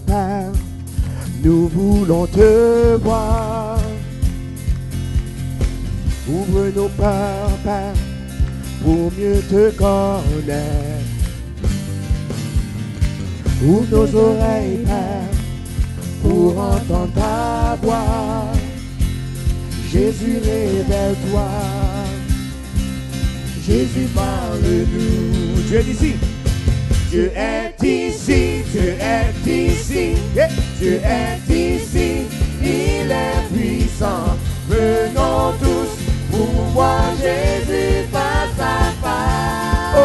Père, nous voulons te voir. Ouvre nos cœurs, Père, pour mieux te connaître. Ouvre nos oreilles, Père, pour entendre ta voix. Jésus, révèle-toi. Jésus, parle-nous. Dieu est ici. Dieu est ici, Dieu est ici, yeah. Dieu est ici, il est puissant. Venons tous pour voir Jésus face à face. Oh,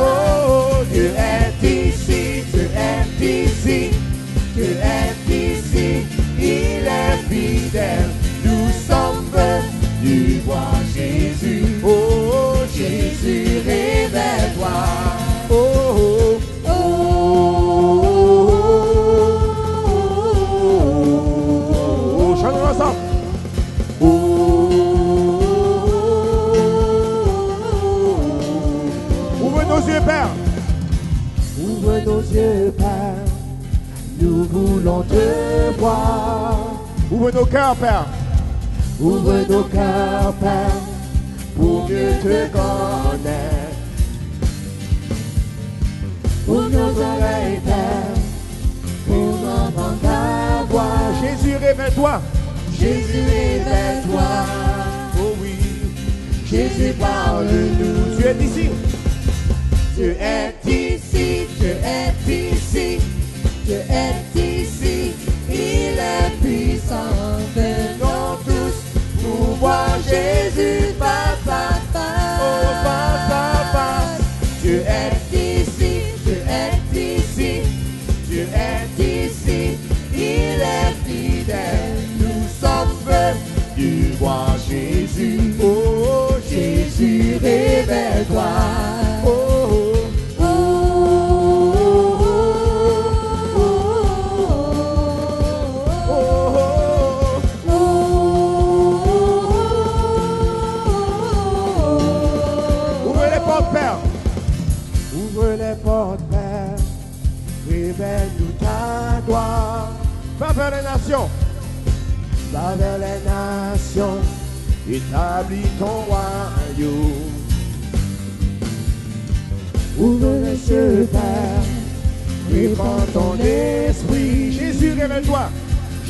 oh, oh. Dieu est ici, Dieu est ici, Dieu est ici, il est fidèle. Nous sommes venus voir Jésus. Oh, Jésus, révèle-toi. Oh, oh, oh, chantons ensemble. Ouvre nos yeux, Père. Ouvre nos yeux, Père. Nous voulons te voir. Ouvre nos cœurs, Père. Ouvre nos cœurs, Père, pour mieux te connaître. Ouvre nos oreilles, Père, pour entendre ta voix. Jésus, révèle-toi. Jésus, révèle-toi. Oh oui. Jésus, parle-nous. Dieu est ici. Dieu est ici. Dieu est ici. Dieu est ici. Il est puissant. Venons tous pour voir Jésus face à face. Oh, face à face. Dieu est ici. Dieu est ici. Dieu est ici. Il est fidèle. Nous sommes venus voir Jésus. Oh, Jésus, révèle-toi. Oh, oh, ouvre les portes, Père, révèle-nous ta gloire. Va vers les nations, va vers les nations, établis ton royaume. Ouvre les cieux, Père, répand ton esprit. Jésus, révèle-toi.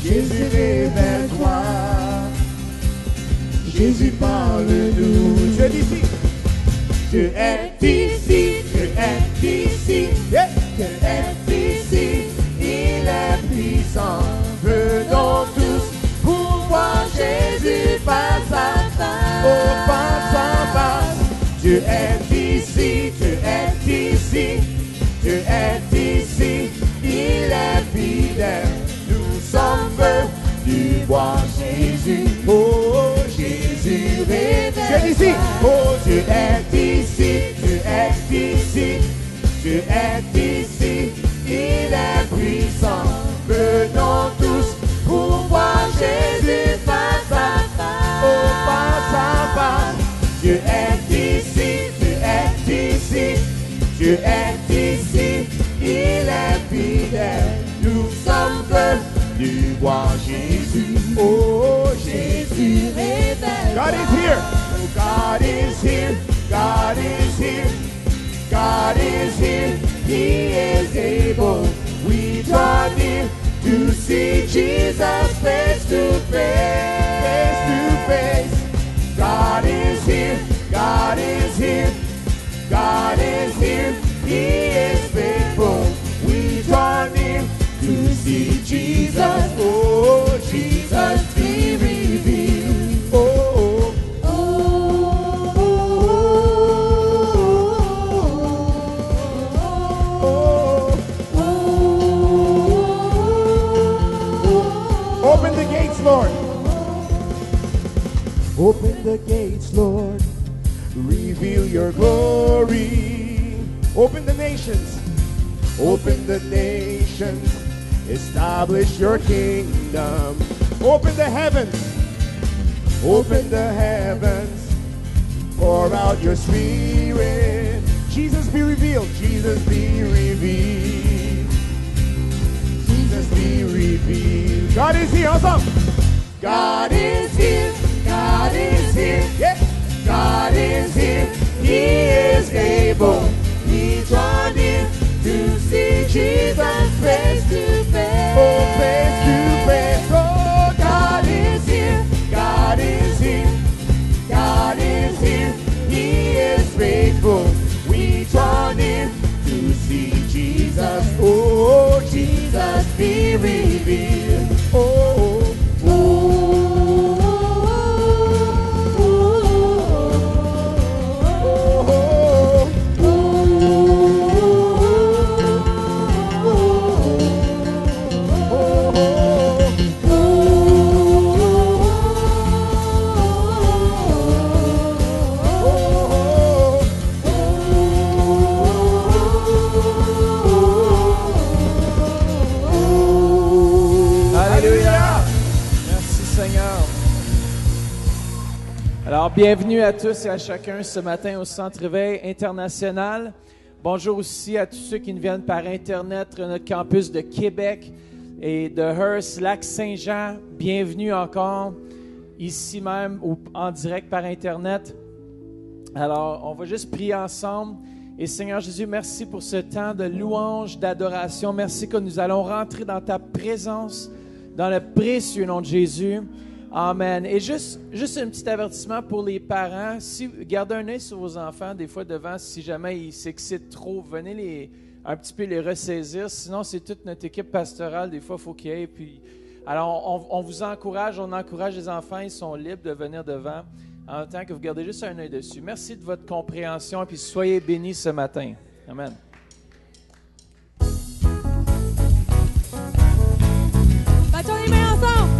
Jésus, révèle-toi. Jésus, parle-nous. Dieu est ici. Dieu est ici. Dieu est ici. Yeah. Dieu est ici. Il est puissant. Venons tous pour voir Jésus face à face. Oh, face à face. Dieu est ici. Dieu est ici. Dieu est ici. Il est fidèle. Nous sommes venus voir Jésus. Oh, Jésus révèle. Dieu est ici. Oh, Dieu est ici. Dieu est ici. Dieu est ici. Il est puissant. Venons tous pour voir Jésus face à face. Oh, face à face. Dieu est ici. Dieu est ici. Dieu est ici. Il est fidèle. Nous sommes venus voir Jésus. Oh, Jésus révèle. God is here. Oh, God is here. God is here. God is here. He is able. We draw near to see Jesus face to face. Face to face. God is here. God is here. God is here. He is faithful. We draw near to see Jesus. Oh, Jesus be revealed. Oh, oh, oh, oh. Open the gates, Lord. Open the gates, Lord. Reveal your glory. Open the nations. Open the nations. Establish your kingdom. Open the heavens. Open the heavens. Pour out your spirit. Jesus be revealed. Jesus be revealed. God is here, ensemble. God is here, God is here, yeah. God is here, He is able. He drawn near to see Jesus face to face. Oh, face to face. Oh, God is here, God is here, God is here. He is faithful. We draw near to see Jesus. Oh, Jesus be revealed. Oh, oh, Alors, bienvenue à tous et à chacun ce matin au Centre Réveil International. Bonjour aussi à tous ceux qui nous viennent par Internet, notre campus de Québec et de Hearst, Lac-Saint-Jean. Bienvenue encore ici même ou en direct par Internet. Alors, on va juste prier ensemble. Et Seigneur Jésus, merci pour ce temps de louange, d'adoration. Merci que nous allons rentrer dans ta présence, dans le précieux nom de Jésus. Amen. Et juste un petit avertissement pour les parents. Si gardez un œil sur vos enfants, des fois devant, si jamais ils s'excitent trop, venez un petit peu les ressaisir. Sinon, c'est toute notre équipe pastorale. Des fois, il faut qu'il y ait. Puis, alors, on vous encourage, on encourage les enfants. Ils sont libres de venir devant en même temps que vous gardez juste un œil dessus. Merci de votre compréhension et puis soyez bénis ce matin. Amen. Battons les mains ensemble.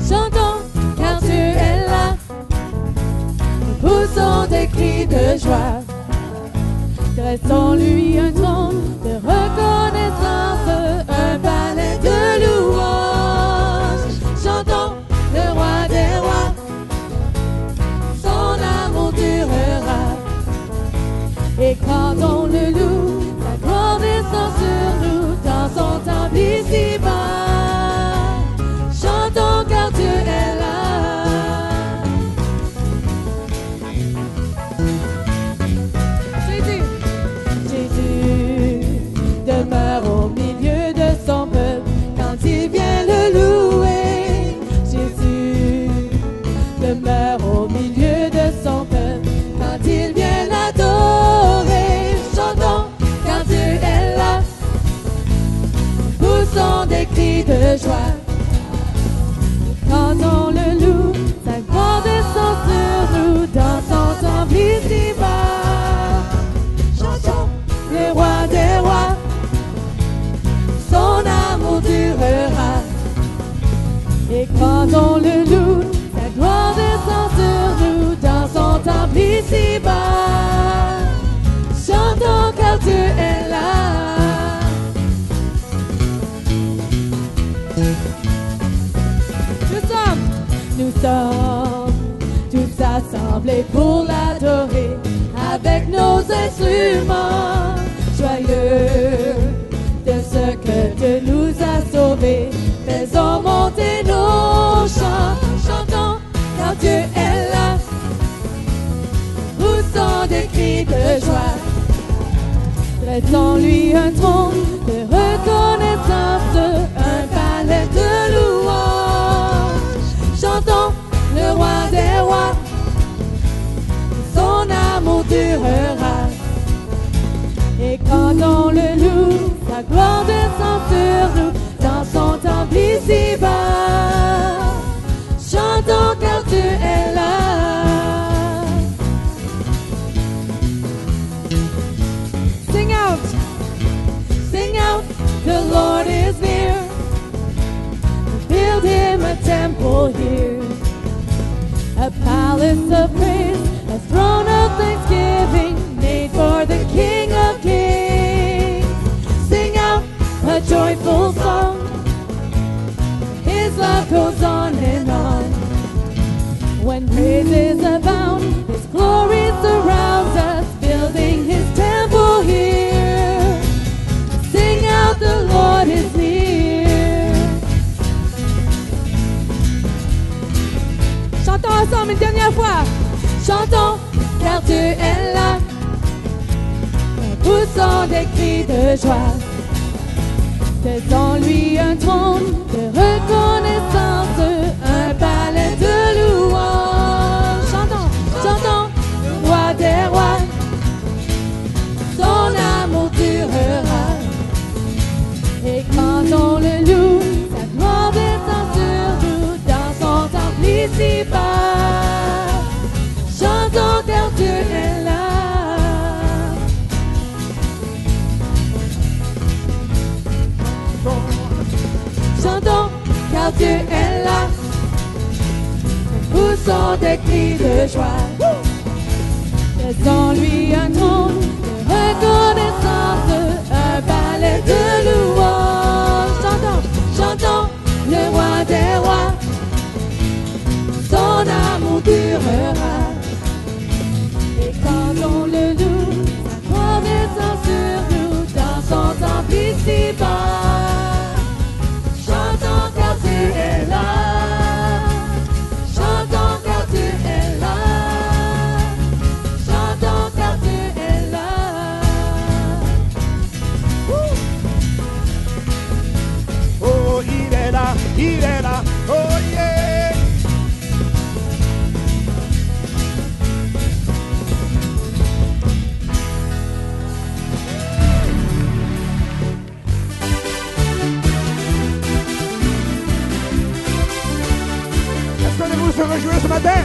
Chantons, car tu es là. Nous poussons des cris de joie. Dressons-lui un trône de reconnaissance, un palais de louange. Chantons le roi des rois, son amour durera. Et quand on le loue, sa gloire descend sur nous dans son temple ici-bas. Chantons car Dieu est là. Jésus demeure au milieu de son peuple quand il vient le louer. Jésus demeure au milieu de son peuple quand il vient l'adorer. Chantons car Dieu est là. Poussons des cris de joie. Quand on le loue, sa gloire descend sur nous dans son temple ici-bas. Chantons le roi des rois, son amour durera. Et quand on le loue, sa gloire descend sur nous dans son temple ici-bas. Chantons car Dieu est là. Nous sommes tous assemblés pour l'adorer avec nos instruments. Joyeux de ce que Dieu nous a sauvés, faisons monter nos chants. Chantons car Dieu est là. Poussons des cris de joie. Dressons-lui un trône de reconnaissance, un palais de louange. Chantons le roi des rois, son amour durera. Et quand on le loue, sa gloire descend sur nous dans son temple ici-bas. Chantons car Dieu est là. Sing out, the Lord is near. Build him a temple here, a palace of praise, a throne of thanksgiving made for the King of Kings. Sing out a joyful song, His love goes on and on. When praises abound, His glory surrounds car Dieu est là. Poussons des cris de joie. C'est en lui un trône de reconnaissance, un palais de louange. Chantons, chantons, le roi des rois. Son amour durera. Et quand on le loue, sa gloire descend sur nous dans son temple ici-bas. Chantons car Dieu est là. Chantons car Dieu est là. Poussons des cris de joie. C'est en lui un trône de reconnaissance, un palais de louange. Chantons, chantons, le roi des rois. Son amour durera. Et quand on le loue, sa gloire descend sur nous dans son temple ici-bas. Chantons car Dieu est là. Chantons car Dieu est là. Chantons car Dieu est là. Oh, il est là, il est là, oh yeah. Est-ce que vous se réjouir ce matin?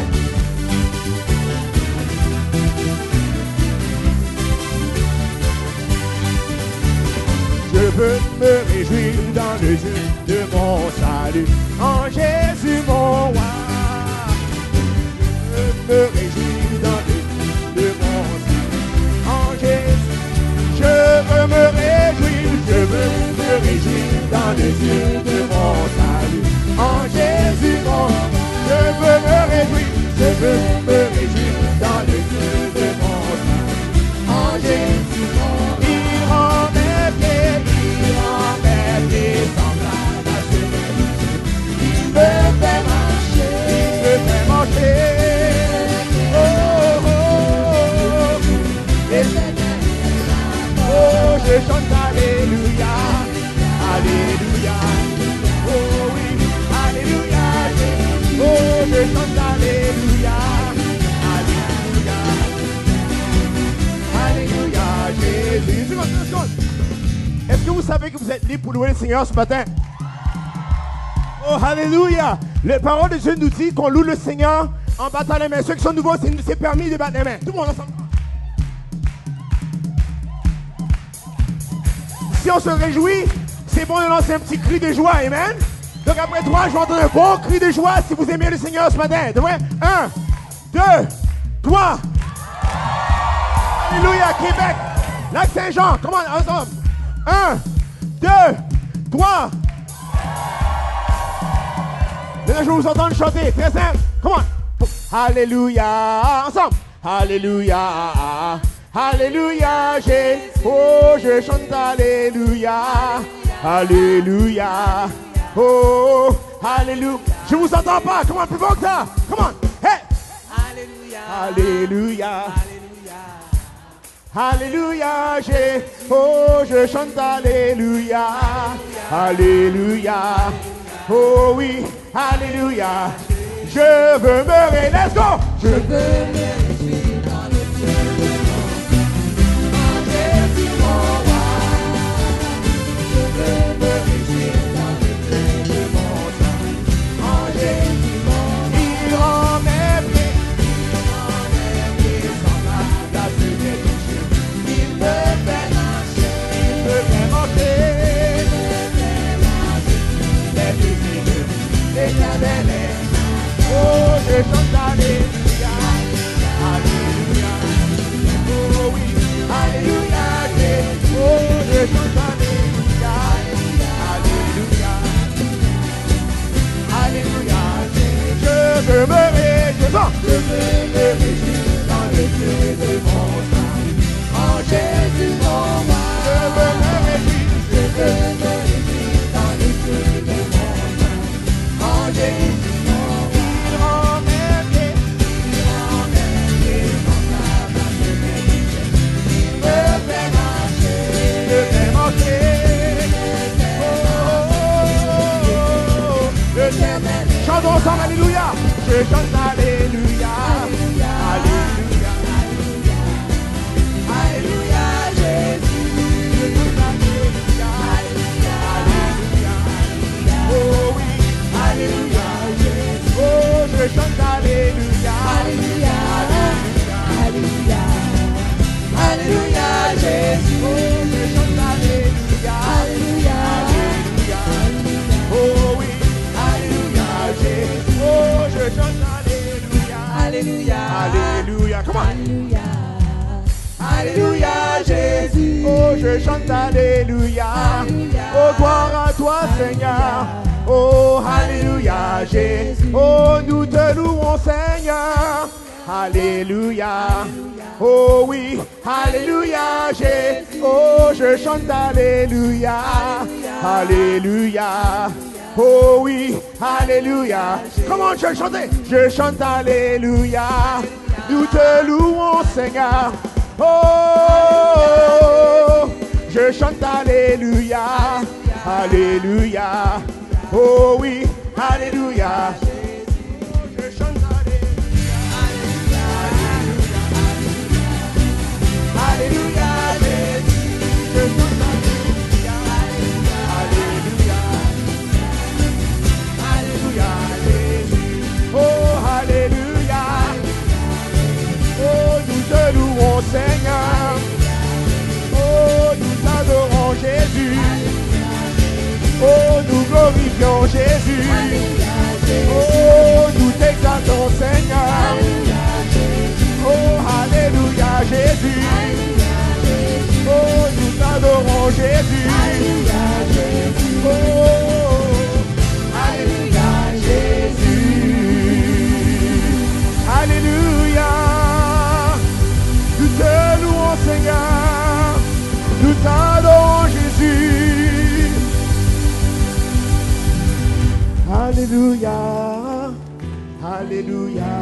Je veux me réjouir dans le Dieu de mon salut, en Jésus mon roi. Je veux me réjouir dans le Dieu de mon salut, en Jésus. Je veux me réjouir, je veux me réjouir dans le Dieu de mon salut, en Jésus mon roi. Je veux me réjouir, je veux me réjouir dans le Dieu de mon salut, en Jésus mon roi. Il rend mes pieds semblables à ceux de Dieu. Il me fait marcher, il me fait marcher. Oh, oh, oh. Et oh, je chante Alléluia, Alléluia. Oh oui, Alléluia. Oh, je chante Alléluia, Alléluia, Alléluia, Jésus. Une seconde. Est-ce que vous savez que vous êtes libre pour louer le Seigneur ce matin? Oh, Alléluia. La parole de Dieu nous dit qu'on loue le Seigneur en battant les mains. Ceux qui sont nouveaux, c'est permis de battre les mains. Tout le monde ensemble. Si on se réjouit, c'est bon de lancer un petit cri de joie. Amen. Donc après 3, je vais entendre un bon cri de joie si vous aimez le Seigneur ce matin. De vrai? 1, 2, 3. Alléluia, Québec. Lac Saint-Jean. Comment ensemble? 1, 2, 3. Maintenant, je vais vous entendre chanter. Très simple. Comment? Alléluia. Ensemble. Alléluia. Alléluia. Oh, je chante Alléluia. Alléluia. Oh, Alléluia. Je vous entends pas. Comment? Plus fort que ça. Comment? Hey. Alléluia. Alléluia. Alléluia, oh, je chante Alléluia, Alléluia, oh oui, Alléluia, je veux me réjouir, let's go, je veux me réjouir dans le Dieu de mon en Jésus mon roi, je veux me réjouir dans le Dieu de mon en Jésus mon roi, il rend mes pieds semblables à ceux des touchés. Il me fait marcher, les deux l'éternel est. Oh, je chante Alléluia, Alléluia. Oh oui, Alléluia. Oh, je chante Alléluia, Alléluia. Alléluia. Je veux me réjouir, je veux me réjouir dans le Dieu de mon salut. En Jésus mon roi, je veux me réjouir, je veux me réjouir dans le Dieu de mon salut. En Jésus mon roi, il rend mes pieds semblables je chante Alléluia. Alléluia. Alléluia, Jésus. Je chante Alléluia. Alléluia. Oh oui, Alléluia, Jésus. Oh, je chante Alléluia. Alléluia. Alléluia. Alléluia, Jésus. Oh, je chante Alléluia. Alléluia. Alléluia. Oh oui, Alléluia, Jésus. Oh, je chante Alléluia. Alléluia. Alléluia. Come on. Alléluia. Alléluia, Jésus. Oh, je chante Alléluia. Alléluia. Oh, gloire à toi, Seigneur. Oh, Alléluia, Jésus. Oh, nous te louons, Seigneur. Alléluia. Oh oui, Alléluia, Jésus. Oh, je chante Alléluia. Alléluia. Oh oui, Alléluia. Comment je chante? Je chante Alléluia. Nous te louons, Seigneur. Oh, je chante Alléluia. Alléluia. Oh oui, Alléluia. Je chante Alléluia, Jésus. Je chante Alléluia. Alléluia. Alléluia, Jésus. Oh, Alléluia. Oh, nous te louons, Seigneur. Oh, nous adorons Jésus. Oh, nous glorifions Jésus. Oh, nous t'exaltons, Seigneur. Oh, Alléluia, Jésus. Oh, nous t'adorons, Jésus. Oh, Alléluia, Jésus. Alléluia. Nous te louons, Seigneur. Nous t'adorons, Jésus. Alléluia. Alléluia.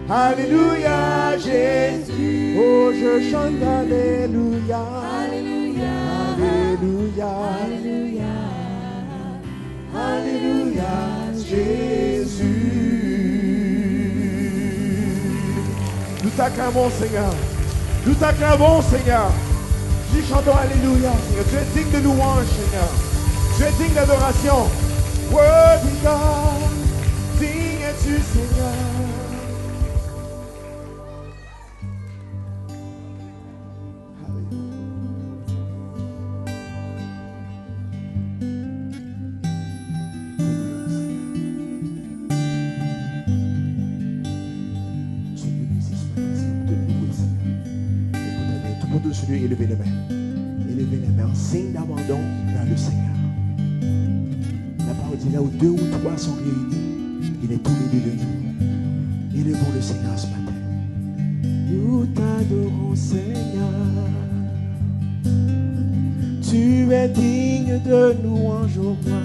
Alléluia, Jésus. Oh, je chante Alléluia. Alléluia. Alléluia. Alléluia. Alléluia, Jésus. Nous t'acclamons, Seigneur. Nous t'acclamons, Seigneur. Nous chantons Alléluia, Seigneur. Tu es digne de louange, Seigneur. Tu es digne d'adoration. Worthy God, digne es-tu, Seigneur. Élevez les mains. Élevez les mains en signe d'abandon vers le Seigneur. La parole dit là où 2 ou 3 sont réunis, il est au milieu de nous. Élevons le Seigneur ce matin. Nous t'adorons, Seigneur. Tu es digne de louange au roi.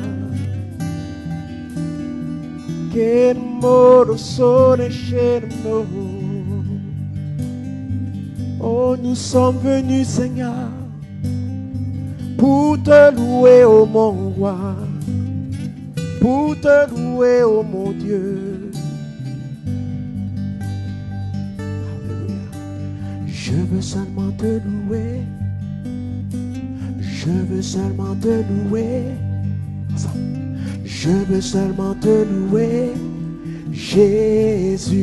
Che moro sole scerno. Oh, nous sommes venus, Seigneur, pour te louer, ô mon roi, pour te louer, ô mon Dieu. Alléluia. Je veux seulement te louer, je veux seulement te louer. Ensemble. Je veux seulement te louer, Jésus,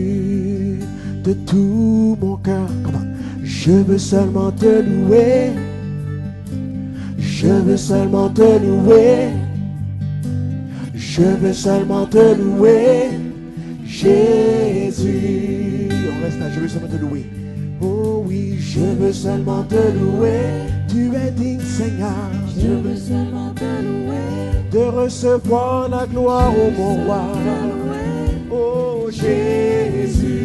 de tout mon cœur. Comment? Je veux seulement te louer. Je veux seulement te louer. Je veux seulement te louer. Jésus. On reste là, je veux seulement te louer. Oh oui, je veux seulement te louer. Tu es digne, Seigneur. Je veux seulement te louer. De recevoir la gloire, ô mon roi. Oh Jésus.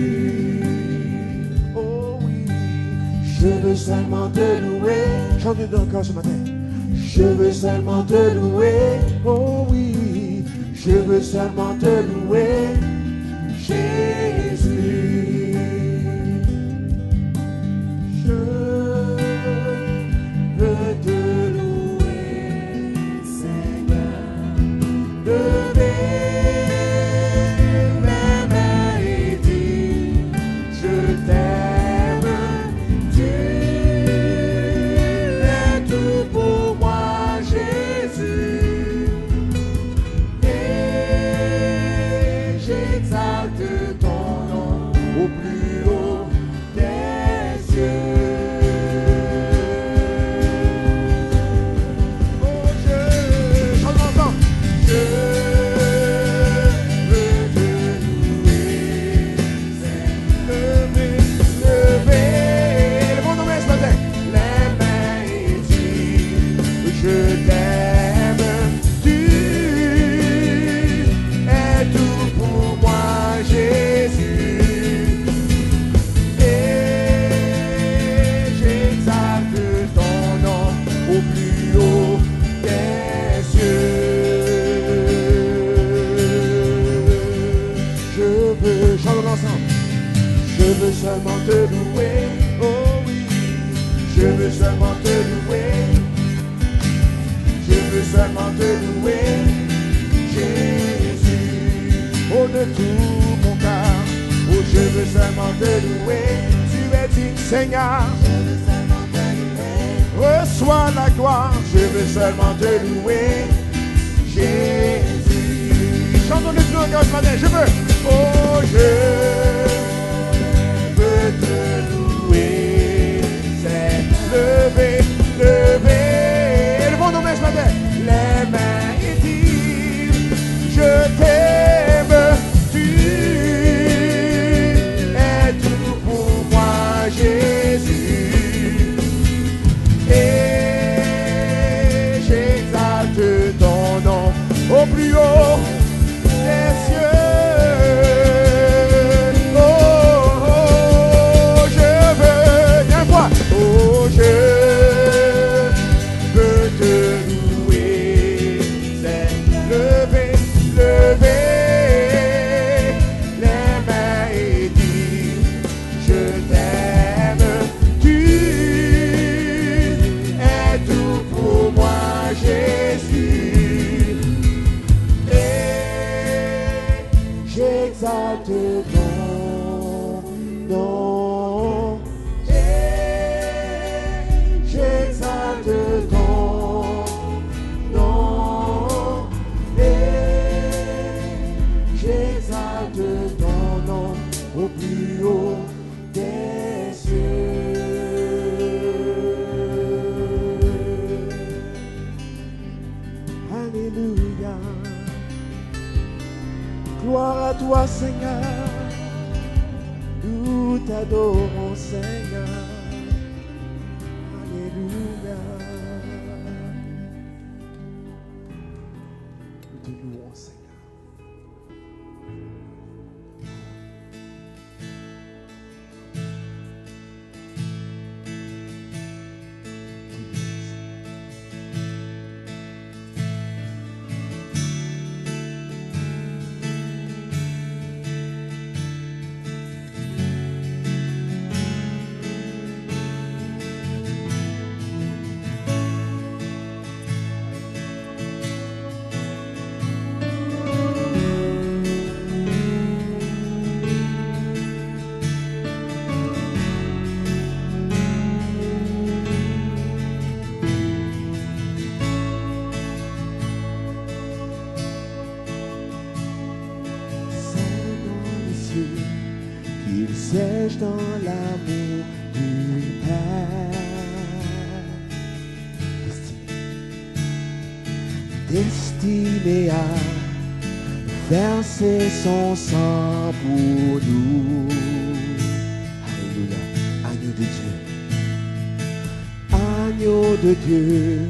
Je veux seulement te louer. Chante encore ce matin. Je veux seulement te louer. Oh oui. Je veux seulement te louer. Jésus. Je veux te louer, Seigneur. De mes louer, oh oui, je veux seulement te louer, je veux seulement te louer, Jésus, oh de tout mon cœur, oh je veux seulement te louer, tu es digne Seigneur, je veux seulement te louer, reçois la gloire, je veux seulement te louer, Jésus, chantons le plus encore ce matin, je veux, oh je veux te louer, c'est lever, lever, élevons nos mains ce matin, les mains et dire, je t'aime, tu es tout pour moi, Jésus, et j'exalte ton nom au plus haut des cieux. Toi, Seigneur, nous t'adorons, Seigneur. Alléluia. Nous te louons, Seigneur. Qu'il siège dans l'amour du Père, destiné à verser son sang pour nous. Alléluia, agneau de Dieu, agneau de Dieu,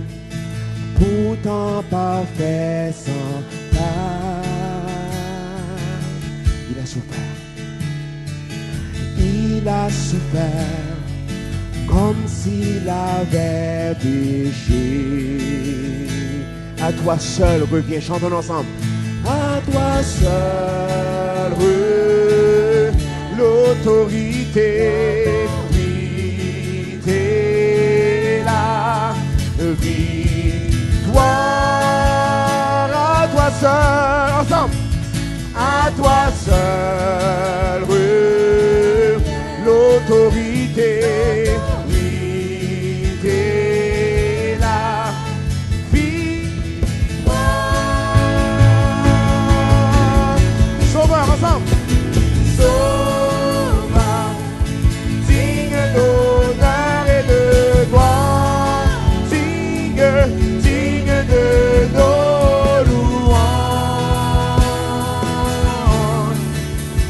pourtant parfait sans tache. Il a souffert. Il a souffert comme s'il avait péché. À toi seul reviens, chantons ensemble. À toi seul l'autorité, oui, t'es la victoire. À toi seul, ensemble. À toi seul l'autorité, oui, t'es la victoire. Sauveur, ensemble. Sauveur, digne d'honneur et de gloire, digne de nos louanges.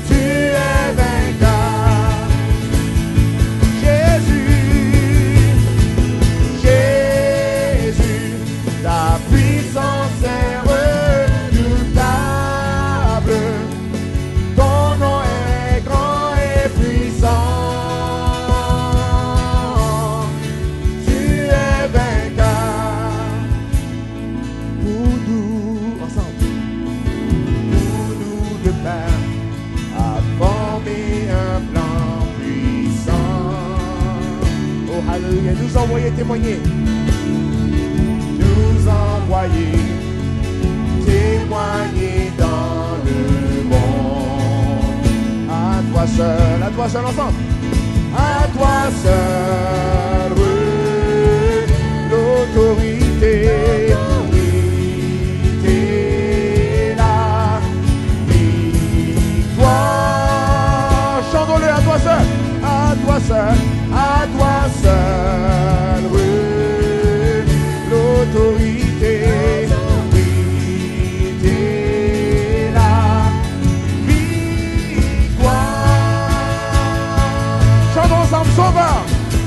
Tu es vainqueur. Alléluia. Nous envoyer témoigner. Nous envoyer témoigner dans le monde. À toi seul ensemble. À toi seul, l'autorité. Chantons-le à toi seul, à toi seul, à toi seul, l'autorité, la victoire. Chantons ensemble, Sauveur,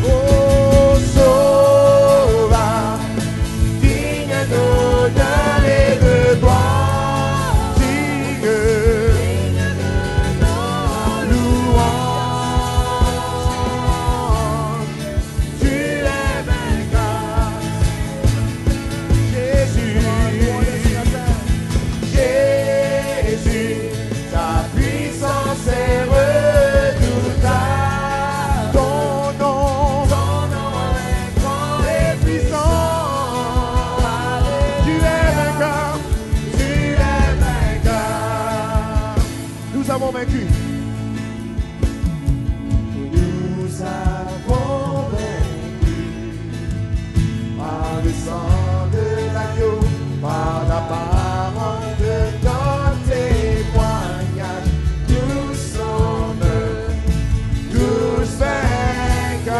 oh Sauveur, digne d'honneur et de gloire, digne. Vaincu. Nous avons vaincu par le sang de l'agneau, par la parole de ton témoignage. Nous sommes tous vainqueurs.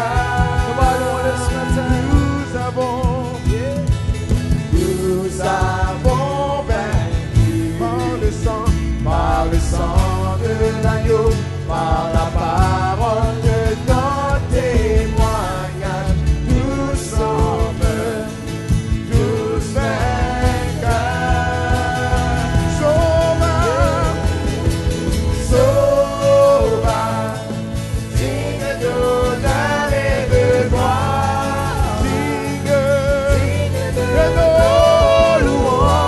Nous avons vaincu par le sang de l'agneau, par la parole de ton témoignage, nous sommes tous vainqueurs. Sauveur, Sauveur, digne d'honneur et de gloire, digne de nos louanges.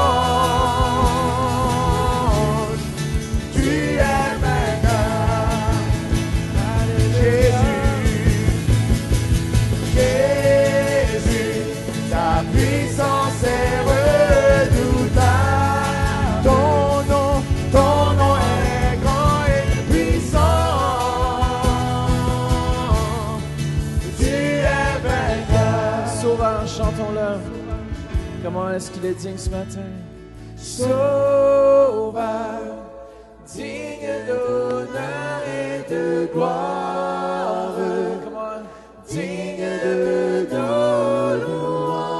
Chantons-le. Comment est-ce qu'il est digne ce matin? Sauveur, digne d'honneur et de gloire. Comment? Digne de nos louanges.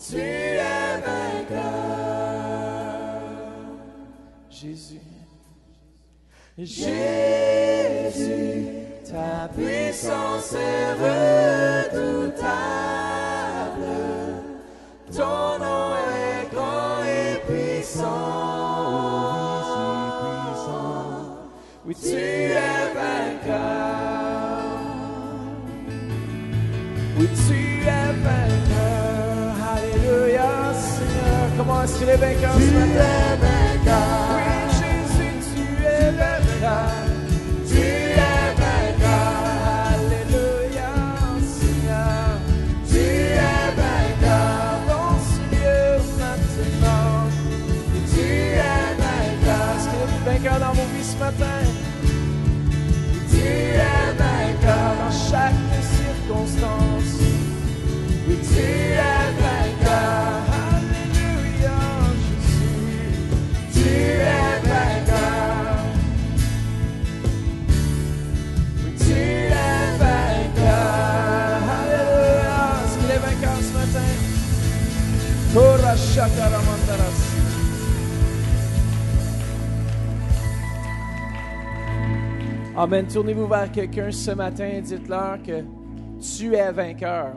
Tu es vainqueur. Jésus. Jésus. Ta puissance est redoutable, ton nom est grand et puissant. Oui, tu es vainqueur. Oui, tu es vainqueur. Alléluia, Seigneur. Comment est-ce qu'il est vainqueur ce matin? Tu es vainqueur. Oui, Jésus, tu es vainqueur. Vainqueur dans vos vies ce matin. Tu es vainqueur dans chaque circonstance. Oui, tu es vainqueur. Alléluia, Jésus. Tu es vainqueur. Oui, tu es vainqueur. Alléluia. Est-ce qu'il est vainqueur ce matin? Tora shakara mandaras. Amen. Tournez-vous vers quelqu'un ce matin et dites-leur que tu es vainqueur.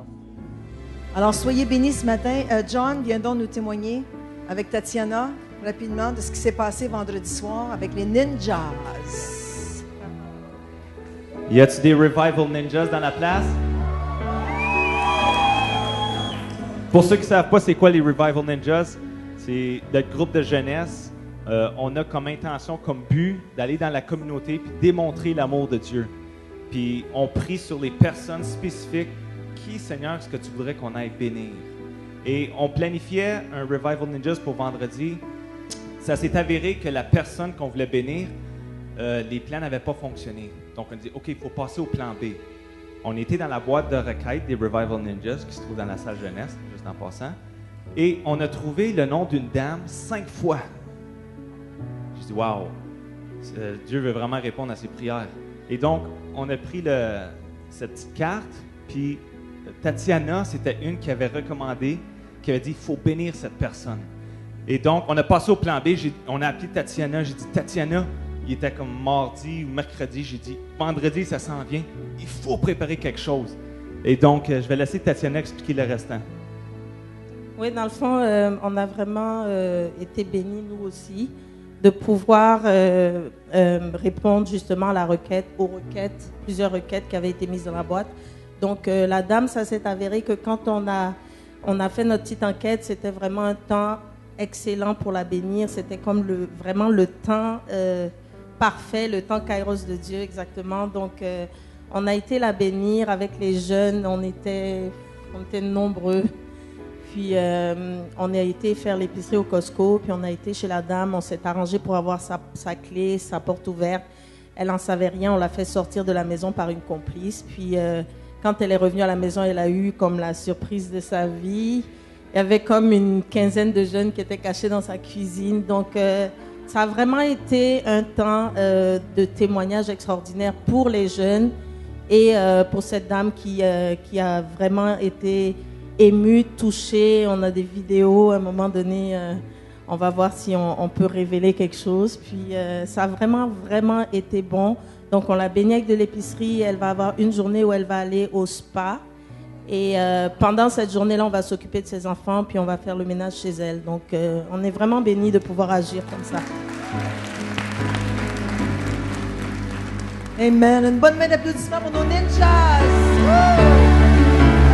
Alors, soyez bénis ce matin. John, viens donc nous témoigner avec Tatiana, rapidement, de ce qui s'est passé vendredi soir avec les Ninjas. Y a-t-il des Revival Ninjas dans la place? Pour ceux qui ne savent pas c'est quoi les Revival Ninjas, c'est notre groupe de jeunesse. On a comme intention, comme but, d'aller dans la communauté et démontrer l'amour de Dieu. Puis on prie sur les personnes spécifiques. Qui, Seigneur, est-ce que tu voudrais qu'on aille bénir? Et on planifiait un Revival Ninjas pour vendredi. Ça s'est avéré que la personne qu'on voulait bénir, les plans n'avaient pas fonctionné. Donc on dit, OK, il faut passer au plan B. On était dans la boîte de requêtes des Revival Ninjas qui se trouve dans la salle jeunesse, juste en passant. Et on a trouvé le nom d'une dame 5 fois. Je dis, wow, Dieu veut vraiment répondre à ses prières. Et donc, on a pris cette petite carte, puis Tatiana, c'était une qui avait recommandé, qui avait dit, il faut bénir cette personne. Et donc, on a passé au plan B, on a appelé Tatiana, j'ai dit, Tatiana, il était comme mardi ou mercredi, j'ai dit, vendredi, ça s'en vient, il faut préparer quelque chose. Et donc, je vais laisser Tatiana expliquer le restant. Oui, dans le fond, on a vraiment été bénis, nous aussi, de pouvoir répondre justement à aux requêtes, plusieurs requêtes qui avaient été mises dans la boîte. Donc, la dame, ça s'est avéré que quand on a fait notre petite enquête, c'était vraiment un temps excellent pour la bénir. C'était comme vraiment le temps parfait, le temps kairos de Dieu, exactement. Donc, on a été la bénir avec les jeunes. On était nombreux. Puis, on a été faire l'épicerie au Costco. Puis, on a été chez la dame. On s'est arrangé pour avoir sa clé, sa porte ouverte. Elle n'en savait rien. On l'a fait sortir de la maison par une complice. Puis, quand elle est revenue à la maison, elle a eu comme la surprise de sa vie. Il y avait comme une quinzaine de jeunes qui étaient cachés dans sa cuisine. Donc, ça a vraiment été un temps de témoignage extraordinaire pour les jeunes et pour cette dame qui a vraiment été émue, touchée. On a des vidéos à un moment donné. On va voir si on peut révéler quelque chose. Puis, ça a vraiment, vraiment été bon. Donc, on l'a bénie avec de l'épicerie. Elle va avoir une journée où elle va aller au spa. Et pendant cette journée-là, on va s'occuper de ses enfants, puis on va faire le ménage chez elle. Donc, on est vraiment bénis de pouvoir agir comme ça. Amen. Une bonne main d'applaudissement pour nos ninjas.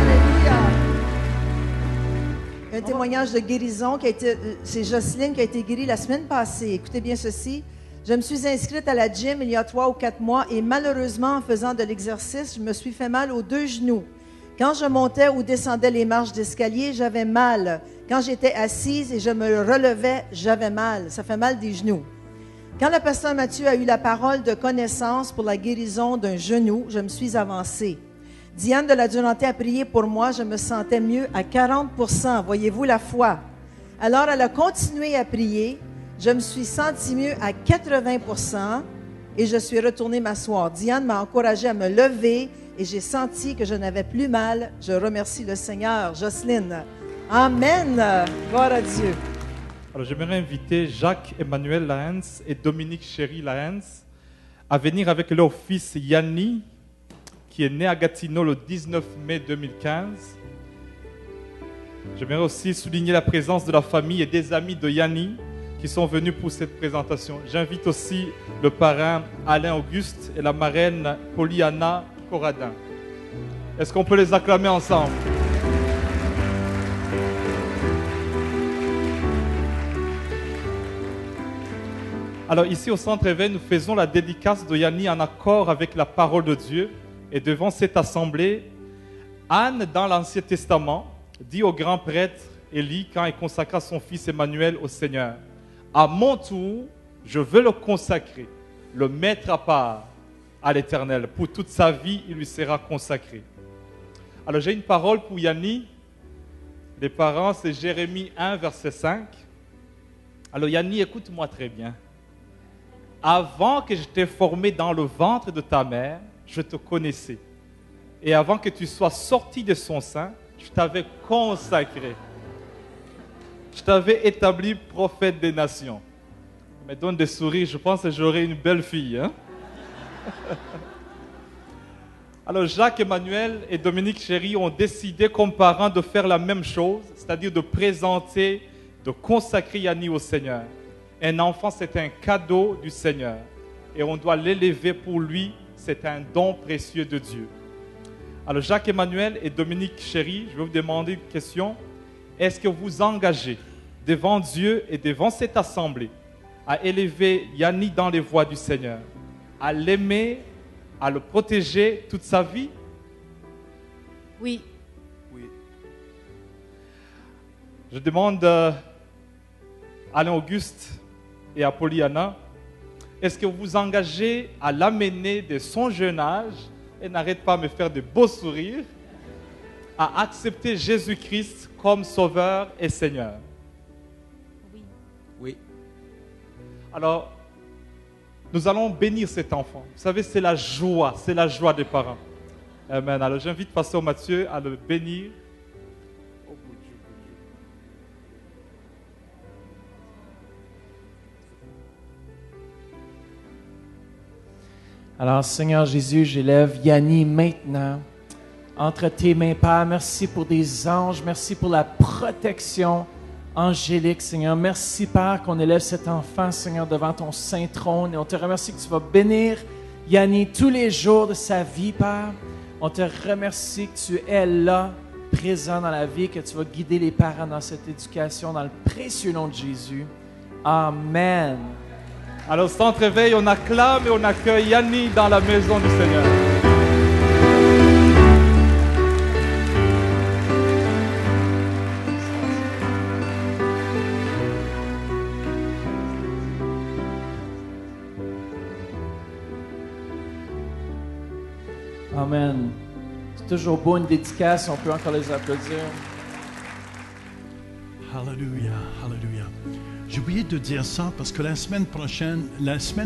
Alléluia. Un témoignage de guérison c'est Jocelyne qui a été guérie la semaine passée. Écoutez bien ceci. Je me suis inscrite à la gym il y a 3 ou 4 mois et malheureusement, en faisant de l'exercice, je me suis fait mal aux 2 genoux. Quand je montais ou descendais les marches d'escalier, j'avais mal. Quand j'étais assise et je me relevais, j'avais mal. Ça fait mal des genoux. Quand le pasteur Mathieu a eu la parole de connaissance pour la guérison d'un genou, je me suis avancée. Diane de la Duranté a prié pour moi, je me sentais mieux à 40%. Voyez-vous la foi? Alors elle a continué à prier. Je me suis sentie mieux à 80% et je suis retournée m'asseoir. Diane m'a encouragée à me lever et j'ai senti que je n'avais plus mal. Je remercie le Seigneur. Jocelyne. Amen. Gloire à Dieu. Alors, j'aimerais inviter Jacques-Emmanuel Lahens et Dominique Chéry Lahens à venir avec leur fils Yanni, qui est né à Gatineau le 19 mai 2015. J'aimerais aussi souligner la présence de la famille et des amis de Yanni qui sont venus pour cette présentation. J'invite aussi le parrain Alain Auguste et la marraine Polyana Corradin. Est-ce qu'on peut les acclamer ensemble? Alors ici au Centre Éveil, nous faisons la dédicace de Yanni en accord avec la parole de Dieu. Et devant cette assemblée, Anne, dans l'Ancien Testament, dit au grand prêtre Élie, quand il consacra son fils Emmanuel au Seigneur, « À mon tour, je veux le consacrer, le mettre à part à l'Éternel. Pour toute sa vie, il lui sera consacré. » Alors j'ai une parole pour Yanni. Les parents, c'est Jérémie 1, verset 5. Alors Yanni, écoute-moi très bien. « Avant que je t'ai formé dans le ventre de ta mère, je te connaissais. Et avant que tu sois sorti de son sein, je t'avais consacré. Je t'avais établi prophète des nations. » Ça me donne des sourires, je pense que j'aurai une belle fille. Hein? Alors Jacques-Emmanuel et Dominique Chéry ont décidé comme parents de faire la même chose, c'est-à-dire de présenter, de consacrer Yanni au Seigneur. Un enfant, c'est un cadeau du Seigneur. Et on doit l'élever pour lui, c'est un don précieux de Dieu. Alors Jacques-Emmanuel et Dominique Chéry, je vais vous demander une question. Est-ce que vous engagez devant Dieu et devant cette assemblée à élever Yanni dans les voies du Seigneur, à l'aimer à le protéger toute sa vie? Oui. Oui. Je demande à Alain Auguste et à Pollyanna, est-ce que vous vous engagez à l'amener de son jeune âge, et n'arrête pas de me faire de beaux sourires, à accepter Jésus-Christ comme Sauveur et Seigneur? Oui. Oui. Alors, nous allons bénir cet enfant. Vous savez, c'est la joie des parents. Amen. Alors, j'invite Pasteur Mathieu à le bénir. Alors, Seigneur Jésus, j'élève Yanni maintenant entre tes mains, Père. Merci pour des anges. Merci pour la protection angélique, Seigneur. Merci, Père, qu'on élève cet enfant, Seigneur, devant ton saint trône. Et on te remercie que tu vas bénir Yanni tous les jours de sa vie, Père. On te remercie que tu es là, présent dans la vie, que tu vas guider les parents dans cette éducation, dans le précieux nom de Jésus. Amen. Alors, Centre Éveil, on acclame et on accueille Yanni dans la maison du Seigneur. Amen. C'est toujours beau une dédicace, on peut encore les applaudir. Alléluia, alléluia. J'ai oublié de dire ça parce que la semaine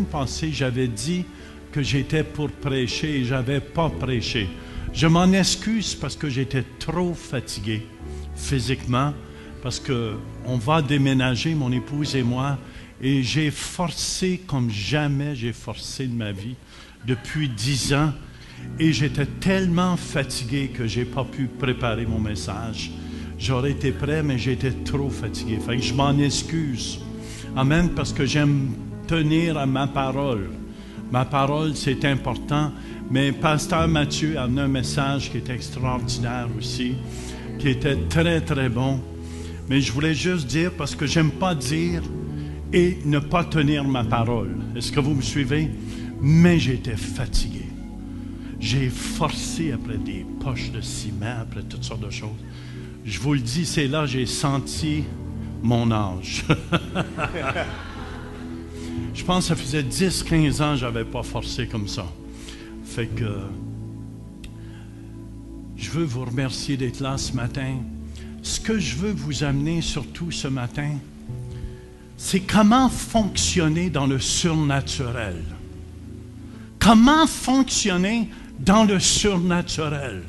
passée, j'avais dit que j'étais pour prêcher et je n'avais pas prêché. Je m'en excuse parce que j'étais trop fatigué physiquement, parce qu'on va déménager, mon épouse et moi, et j'ai forcé comme jamais j'ai forcé de ma vie depuis 10 ans. Et j'étais tellement fatigué que je n'ai pas pu préparer mon message. J'aurais été prêt, mais j'étais trop fatigué. Fait que je m'en excuse. Amen, parce que j'aime tenir à ma parole. Ma parole, c'est important. Mais Pasteur Mathieu a amené un message qui est extraordinaire aussi, qui était très, très bon. Mais je voulais juste dire, parce que j'aime pas dire et ne pas tenir ma parole. Est-ce que vous me suivez? Mais j'étais fatigué. J'ai forcé après des poches de ciment, après toutes sortes de choses. Je vous le dis, c'est là que j'ai senti mon âge. Je pense que ça faisait 10-15 ans que je n'avais pas forcé comme ça. Fait que je veux vous remercier d'être là ce matin. Ce que je veux vous amener surtout ce matin, c'est comment fonctionner dans le surnaturel. Comment fonctionner dans le surnaturel.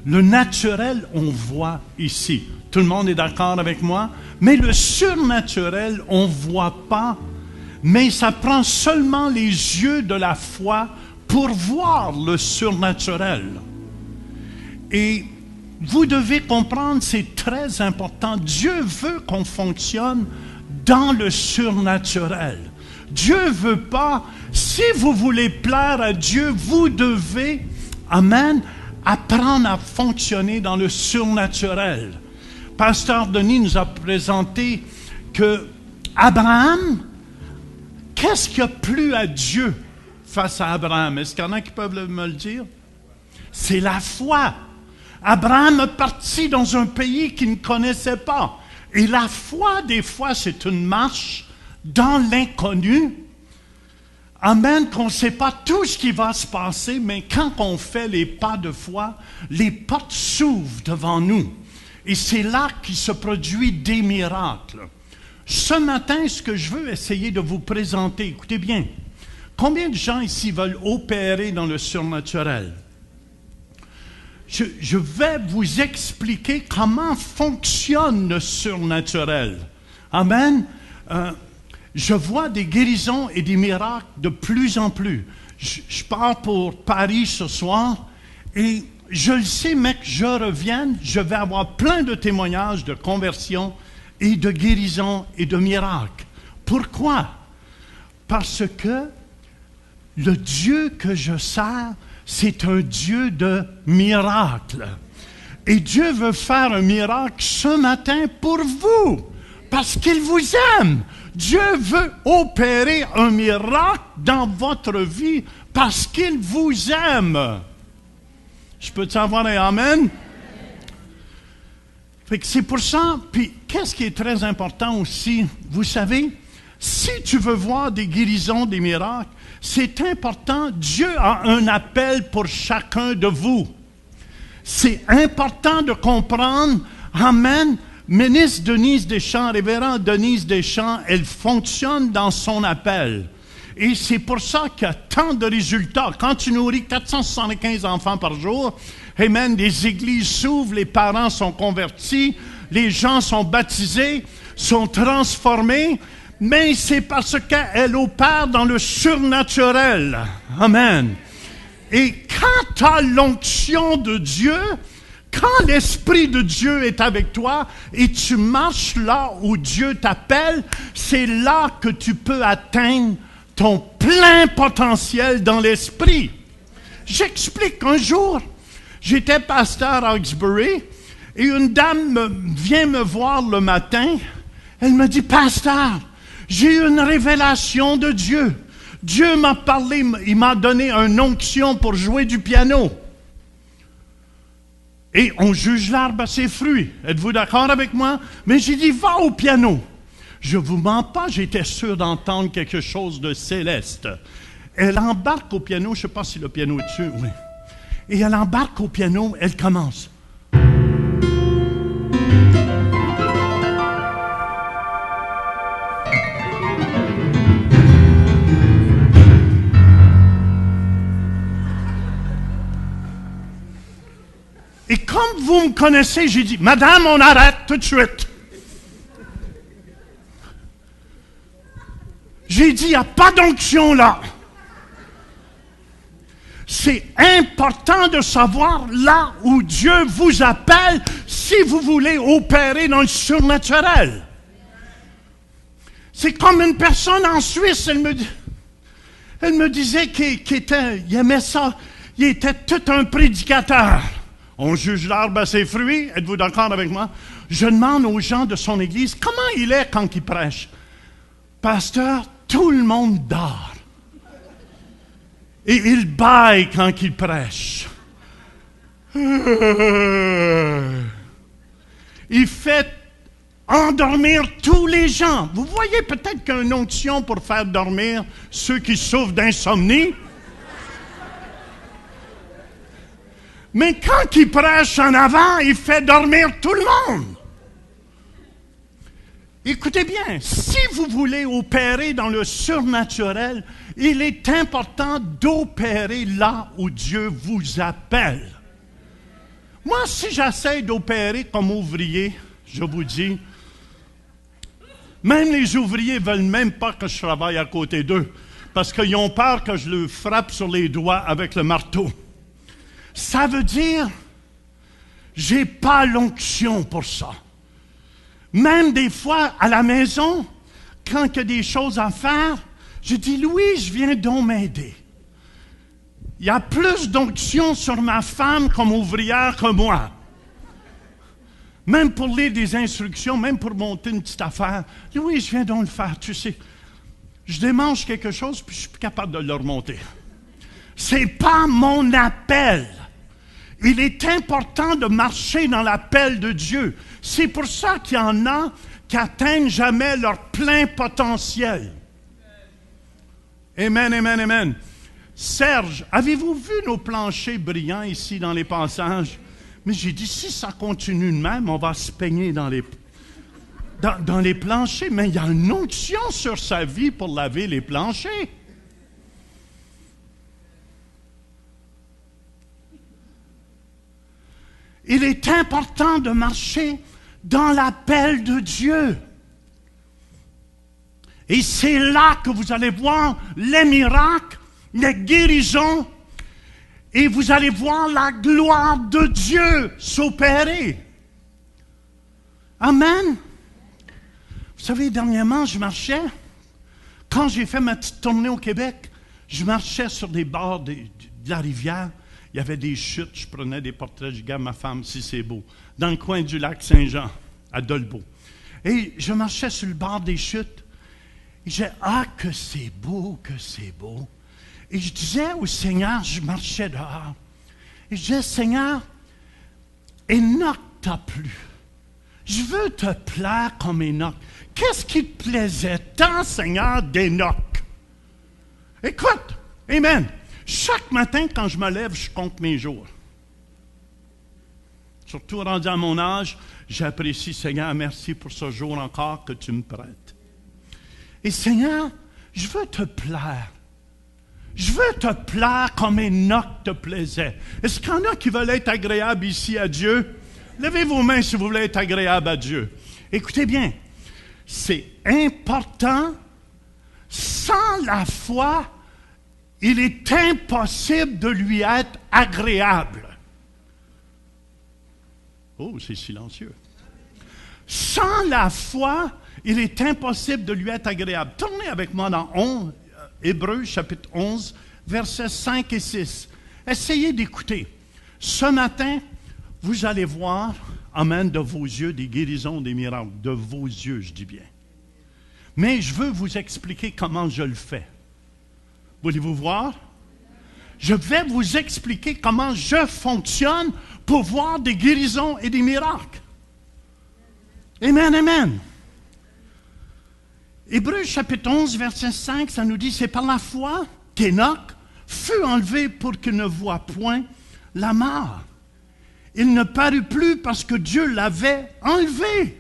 Le naturel, on voit ici. Tout le monde est d'accord avec moi? Mais le surnaturel, on ne voit pas. Mais ça prend seulement les yeux de la foi pour voir le surnaturel. Et vous devez comprendre, c'est très important. Dieu veut qu'on fonctionne dans le surnaturel. Dieu ne veut pas, si vous voulez plaire à Dieu, vous devez, amen, apprendre à fonctionner dans le surnaturel. Pasteur Denis nous a présenté que Abraham, qu'est-ce qui a plu à Dieu face à Abraham? Est-ce qu'il y en a qui peuvent me le dire? C'est la foi. Abraham est parti dans un pays qu'il ne connaissait pas. Et la foi, des fois, c'est une marche dans l'inconnu. Amen, qu'on ne sait pas tout ce qui va se passer, mais quand on fait les pas de foi, les portes s'ouvrent devant nous. Et c'est là qu'il se produit des miracles. Ce matin, ce que je veux essayer de vous présenter, écoutez bien, combien de gens ici veulent opérer dans le surnaturel? Je vais vous expliquer comment fonctionne le surnaturel. Amen. Je vois des guérisons et des miracles de plus en plus. Je pars pour Paris ce soir et je le sais, mec, je revienne, je vais avoir plein de témoignages de conversion et de guérison et de miracles. Pourquoi? Parce que le Dieu que je sers, c'est un Dieu de miracles. Et Dieu veut faire un miracle ce matin pour vous, parce qu'il vous aime. Dieu veut opérer un miracle dans votre vie parce qu'il vous aime. Je peux t'avoir un amen? Fait que c'est pour ça, puis qu'est-ce qui est très important aussi, vous savez, si tu veux voir des guérisons, des miracles, c'est important, Dieu a un appel pour chacun de vous. C'est important de comprendre, amen, ministre Denise Deschamps, révérend Denise Deschamps, elle fonctionne dans son appel. Et c'est pour ça qu'il y a tant de résultats. Quand tu nourris 475 enfants par jour, amen, les églises s'ouvrent, les parents sont convertis, les gens sont baptisés, sont transformés, mais c'est parce qu'elle opère dans le surnaturel. Amen. Et quand tu as l'onction de Dieu, quand l'Esprit de Dieu est avec toi et tu marches là où Dieu t'appelle, c'est là que tu peux atteindre ton plein potentiel dans l'Esprit. J'explique un jour, j'étais pasteur à Hawkesbury et une dame vient me voir le matin. Elle me dit, pasteur, j'ai eu une révélation de Dieu. Dieu m'a parlé, il m'a donné une onction pour jouer du piano. Et on juge l'arbre à ses fruits. Êtes-vous d'accord avec moi? Mais j'ai dit, va au piano. Je ne vous mens pas, j'étais sûr d'entendre quelque chose de céleste. Elle embarque au piano, je ne sais pas si le piano est dessus, oui. Et elle embarque au piano, elle commence. Et comme vous me connaissez, j'ai dit, madame, on arrête tout de suite. J'ai dit, il n'y a pas d'onction là. C'est important de savoir là où Dieu vous appelle si vous voulez opérer dans le surnaturel. C'est comme une personne en Suisse, elle me disait qu'il aimait ça, il était tout un prédicateur. On juge l'arbre à ses fruits, êtes-vous d'accord avec moi? Je demande aux gens de son église, comment il est quand il prêche? Pasteur, tout le monde dort. Et il bâille quand il prêche. Il fait endormir tous les gens. Vous voyez peut-être qu'il y a une onction pour faire dormir ceux qui souffrent d'insomnie. Mais quand il prêche en avant, il fait dormir tout le monde. Écoutez bien, si vous voulez opérer dans le surnaturel, il est important d'opérer là où Dieu vous appelle. Moi, si j'essaie d'opérer comme ouvrier, je vous dis, même les ouvriers ne veulent même pas que je travaille à côté d'eux, parce qu'ils ont peur que je le frappe sur les doigts avec le marteau. Ça veut dire, j'ai pas l'onction pour ça. Même des fois, à la maison, quand il y a des choses à faire, je dis, Louis, je viens donc m'aider. Il y a plus d'onction sur ma femme comme ouvrière que moi. Même pour lire des instructions, même pour monter une petite affaire. Louis, je viens donc le faire, tu sais. Je démange quelque chose, puis je suis plus capable de le remonter. C'est pas mon appel. Il est important de marcher dans l'appel de Dieu. C'est pour ça qu'il y en a qui n'atteignent jamais leur plein potentiel. Amen, amen, amen. Serge, avez-vous vu nos planchers brillants ici dans les passages? Mais j'ai dit, si ça continue de même, on va se peigner dans les planchers. Mais il y a une onction sur sa vie pour laver les planchers. Il est important de marcher dans l'appel de Dieu. Et c'est là que vous allez voir les miracles, les guérisons, et vous allez voir la gloire de Dieu s'opérer. Amen. Vous savez, dernièrement, je marchais, quand j'ai fait ma petite tournée au Québec, je marchais sur des bords de la rivière. Il y avait des chutes, je prenais des portraits, je regarde ma femme si c'est beau, dans le coin du lac Saint-Jean, à Dolbeau. Et je marchais sur le bord des chutes, et j'ai dit, ah, que c'est beau, que c'est beau. Et je disais au Seigneur, je marchais dehors, et je disais, Seigneur, Enoch t'a plu. Je veux te plaire comme Enoch. Qu'est-ce qui te plaisait tant, Seigneur, d'Enoch? Écoute, amen. Chaque matin, quand je me lève, je compte mes jours. Surtout rendu à mon âge, j'apprécie, Seigneur, merci pour ce jour encore que tu me prêtes. Et Seigneur, je veux te plaire. Je veux te plaire comme Enoch te plaisait. Est-ce qu'il y en a qui veulent être agréables ici à Dieu? Levez vos mains si vous voulez être agréable à Dieu. Écoutez bien, c'est important. Sans la foi, il est impossible de lui être agréable. Oh, c'est silencieux. Sans la foi, il est impossible de lui être agréable. Tournez avec moi dans Hébreux, chapitre 11, versets 5 et 6. Essayez d'écouter. Ce matin, vous allez voir, amen, de vos yeux, des guérisons, des miracles. De vos yeux, je dis bien. Mais je veux vous expliquer comment je le fais. Voulez-vous voir? Je vais vous expliquer comment je fonctionne pour voir des guérisons et des miracles. Amen, amen. Hébreux chapitre 11, verset 5, ça nous dit, c'est par la foi qu'Enoch fut enlevé pour qu'il ne voie point la mort. Il ne parut plus parce que Dieu l'avait enlevé.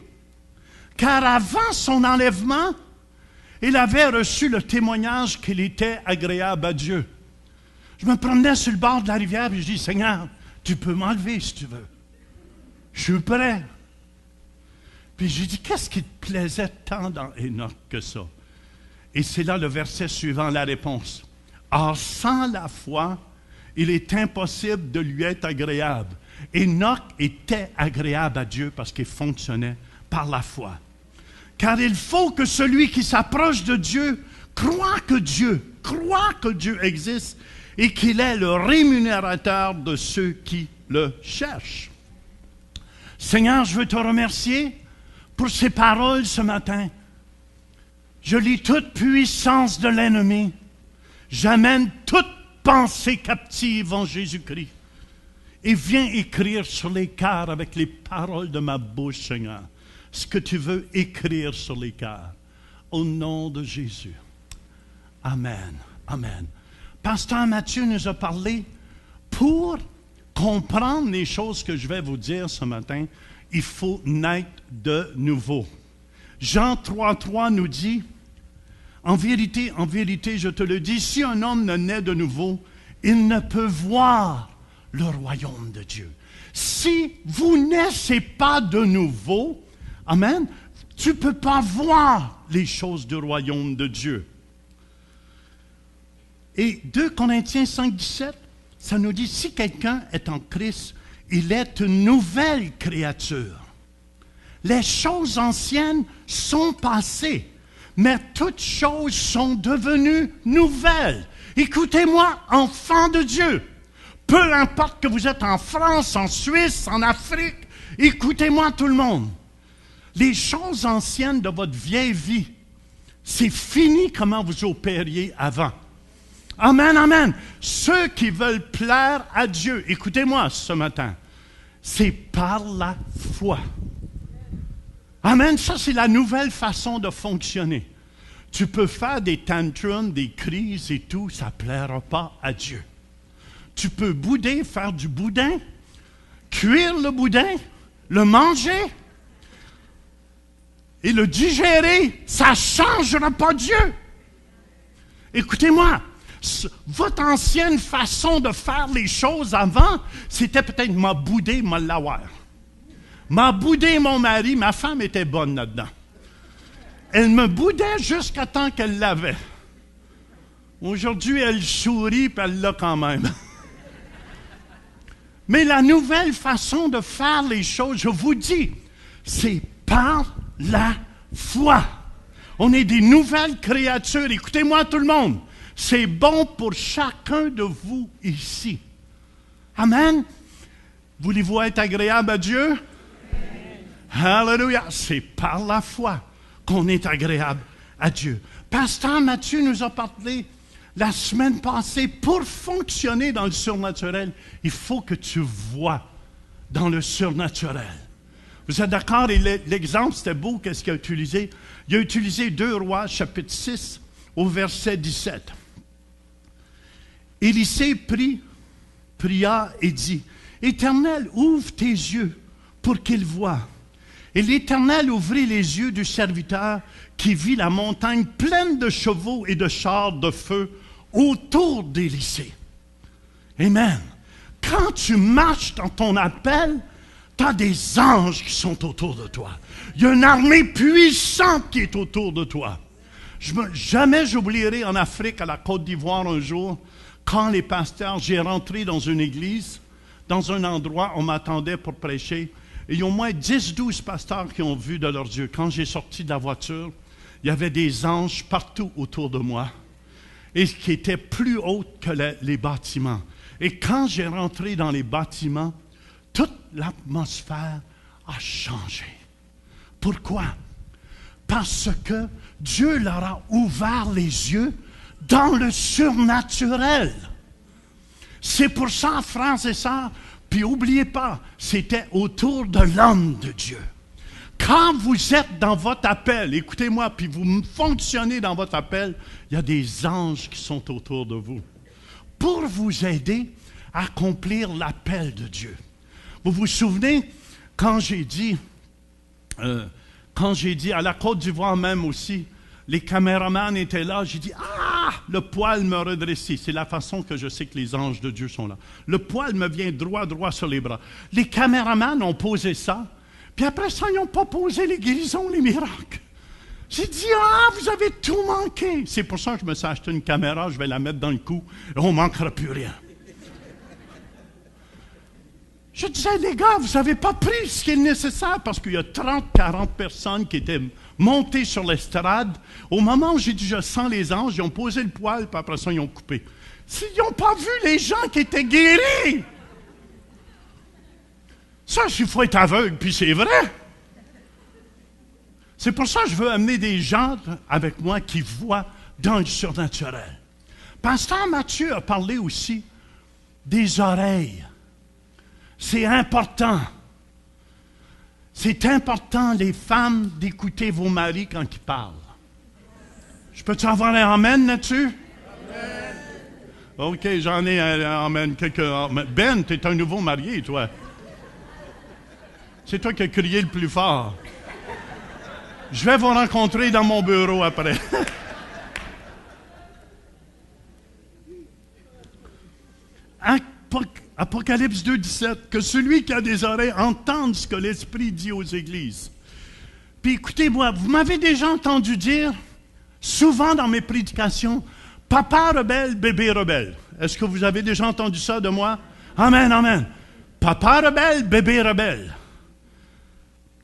Car avant son enlèvement, il avait reçu le témoignage qu'il était agréable à Dieu. Je me promenais sur le bord de la rivière et je dis, Seigneur, tu peux m'enlever si tu veux. Je suis prêt. Puis j'ai dit, qu'est-ce qui te plaisait tant dans Enoch que ça? Et c'est là le verset suivant, la réponse. Or, sans la foi, il est impossible de lui être agréable. Enoch était agréable à Dieu parce qu'il fonctionnait par la foi. Car il faut que celui qui s'approche de Dieu croit que Dieu existe et qu'il est le rémunérateur de ceux qui le cherchent. Seigneur, je veux te remercier pour ces paroles ce matin. Je lis toute puissance de l'ennemi. J'amène toute pensée captive en Jésus-Christ. Et viens écrire sur les cœurs avec les paroles de ma bouche, Seigneur, ce que tu veux écrire sur les cœurs. Au nom de Jésus. Amen. Amen. Pasteur Mathieu nous a parlé, pour comprendre les choses que je vais vous dire ce matin, il faut naître de nouveau. Jean 3,3 nous dit, en vérité, je te le dis, si un homme ne naît de nouveau, il ne peut voir le royaume de Dieu. Si vous ne naissez pas de nouveau, amen, tu ne peux pas voir les choses du royaume de Dieu. Et 2 Corinthiens 5, 17, ça nous dit, si quelqu'un est en Christ, il est une nouvelle créature. Les choses anciennes sont passées, mais toutes choses sont devenues nouvelles. Écoutez-moi, enfants de Dieu, peu importe que vous êtes en France, en Suisse, en Afrique, écoutez-moi tout le monde. Les choses anciennes de votre vieille vie, c'est fini comment vous opériez avant. Amen, amen. Ceux qui veulent plaire à Dieu, écoutez-moi ce matin, c'est par la foi. Amen, ça c'est la nouvelle façon de fonctionner. Tu peux faire des tantrums, des crises et tout, ça ne plaira pas à Dieu. Tu peux bouder, faire du boudin, cuire le boudin, le manger et le digérer, ça ne changera pas Dieu. Écoutez-moi, votre ancienne façon de faire les choses avant, c'était peut-être m'a boudé, m'a l'avoir. M'a boudé mon mari, ma femme était bonne là-dedans. Elle me boudait jusqu'à temps qu'elle l'avait. Aujourd'hui, elle sourit, puis elle l'a quand même. Mais la nouvelle façon de faire les choses, je vous dis, c'est par la foi. On est des nouvelles créatures. Écoutez-moi tout le monde. C'est bon pour chacun de vous ici. Amen. Voulez-vous être agréable à Dieu? Amen. Alléluia. C'est par la foi qu'on est agréable à Dieu. Pasteur Mathieu nous a parlé la semaine passée, pour fonctionner dans le surnaturel, il faut que tu vois dans le surnaturel. Vous êtes d'accord? Et l'exemple, c'était beau, qu'est-ce qu'il a utilisé? Il a utilisé 2 Rois, chapitre 6, au verset 17. Élisée pria et dit, « Éternel, ouvre tes yeux pour qu'il voie. » Et l'Éternel ouvrit les yeux du serviteur qui vit la montagne pleine de chevaux et de chars de feu autour d'Élisée. Amen. Quand tu marches dans ton appel, tu as des anges qui sont autour de toi. Il y a une armée puissante qui est autour de toi. Jamais j'oublierai en Afrique, à la Côte d'Ivoire un jour, quand les pasteurs, j'ai rentré dans une église, dans un endroit, on m'attendait pour prêcher, et il y a au moins 10-12 pasteurs qui ont vu de leurs yeux. Quand j'ai sorti de la voiture, il y avait des anges partout autour de moi, et qui étaient plus hauts que les bâtiments. Et quand j'ai rentré dans les bâtiments, toute l'atmosphère a changé. Pourquoi? Parce que Dieu leur a ouvert les yeux dans le surnaturel. C'est pour ça, frères et sœurs, puis n'oubliez pas, c'était autour de l'homme de Dieu. Quand vous êtes dans votre appel, écoutez-moi, puis vous fonctionnez dans votre appel, il y a des anges qui sont autour de vous pour vous aider à accomplir l'appel de Dieu. Vous vous souvenez, quand j'ai dit à la Côte d'Ivoire même aussi, les caméramans étaient là, j'ai dit, le poil me redressait. C'est la façon que je sais que les anges de Dieu sont là. Le poil me vient droit sur les bras. Les caméramans ont posé ça, puis après ça, ils n'ont pas posé les guérisons, les miracles. J'ai dit, vous avez tout manqué. C'est pour ça que je me suis acheté une caméra, je vais la mettre dans le cou, et on ne manquera plus rien. Je disais, les gars, vous n'avez pas pris ce qui est nécessaire, parce qu'il y a 30-40 personnes qui étaient montées sur l'estrade. Au moment où j'ai dit, je sens les anges, ils ont posé le poil, puis après ça, ils ont coupé. Ils n'ont pas vu les gens qui étaient guéris. Ça, il faut être aveugle, puis c'est vrai. C'est pour ça que je veux amener des gens avec moi qui voient dans le surnaturel. Pasteur Mathieu a parlé aussi des oreilles. C'est important. C'est important, les femmes, d'écouter vos maris quand ils parlent. Je peux-tu avoir un amen là-dessus? Amen. OK, j'en ai un amen. Ben, tu es un nouveau marié, toi. C'est toi qui as crié le plus fort. Je vais vous rencontrer dans mon bureau après. Apocalypse 2,17, que celui qui a des oreilles entende ce que l'Esprit dit aux églises. Puis écoutez-moi, vous m'avez déjà entendu dire, souvent dans mes prédications, papa rebelle, bébé rebelle. Est-ce que vous avez déjà entendu ça de moi? Amen, amen. Papa rebelle, bébé rebelle.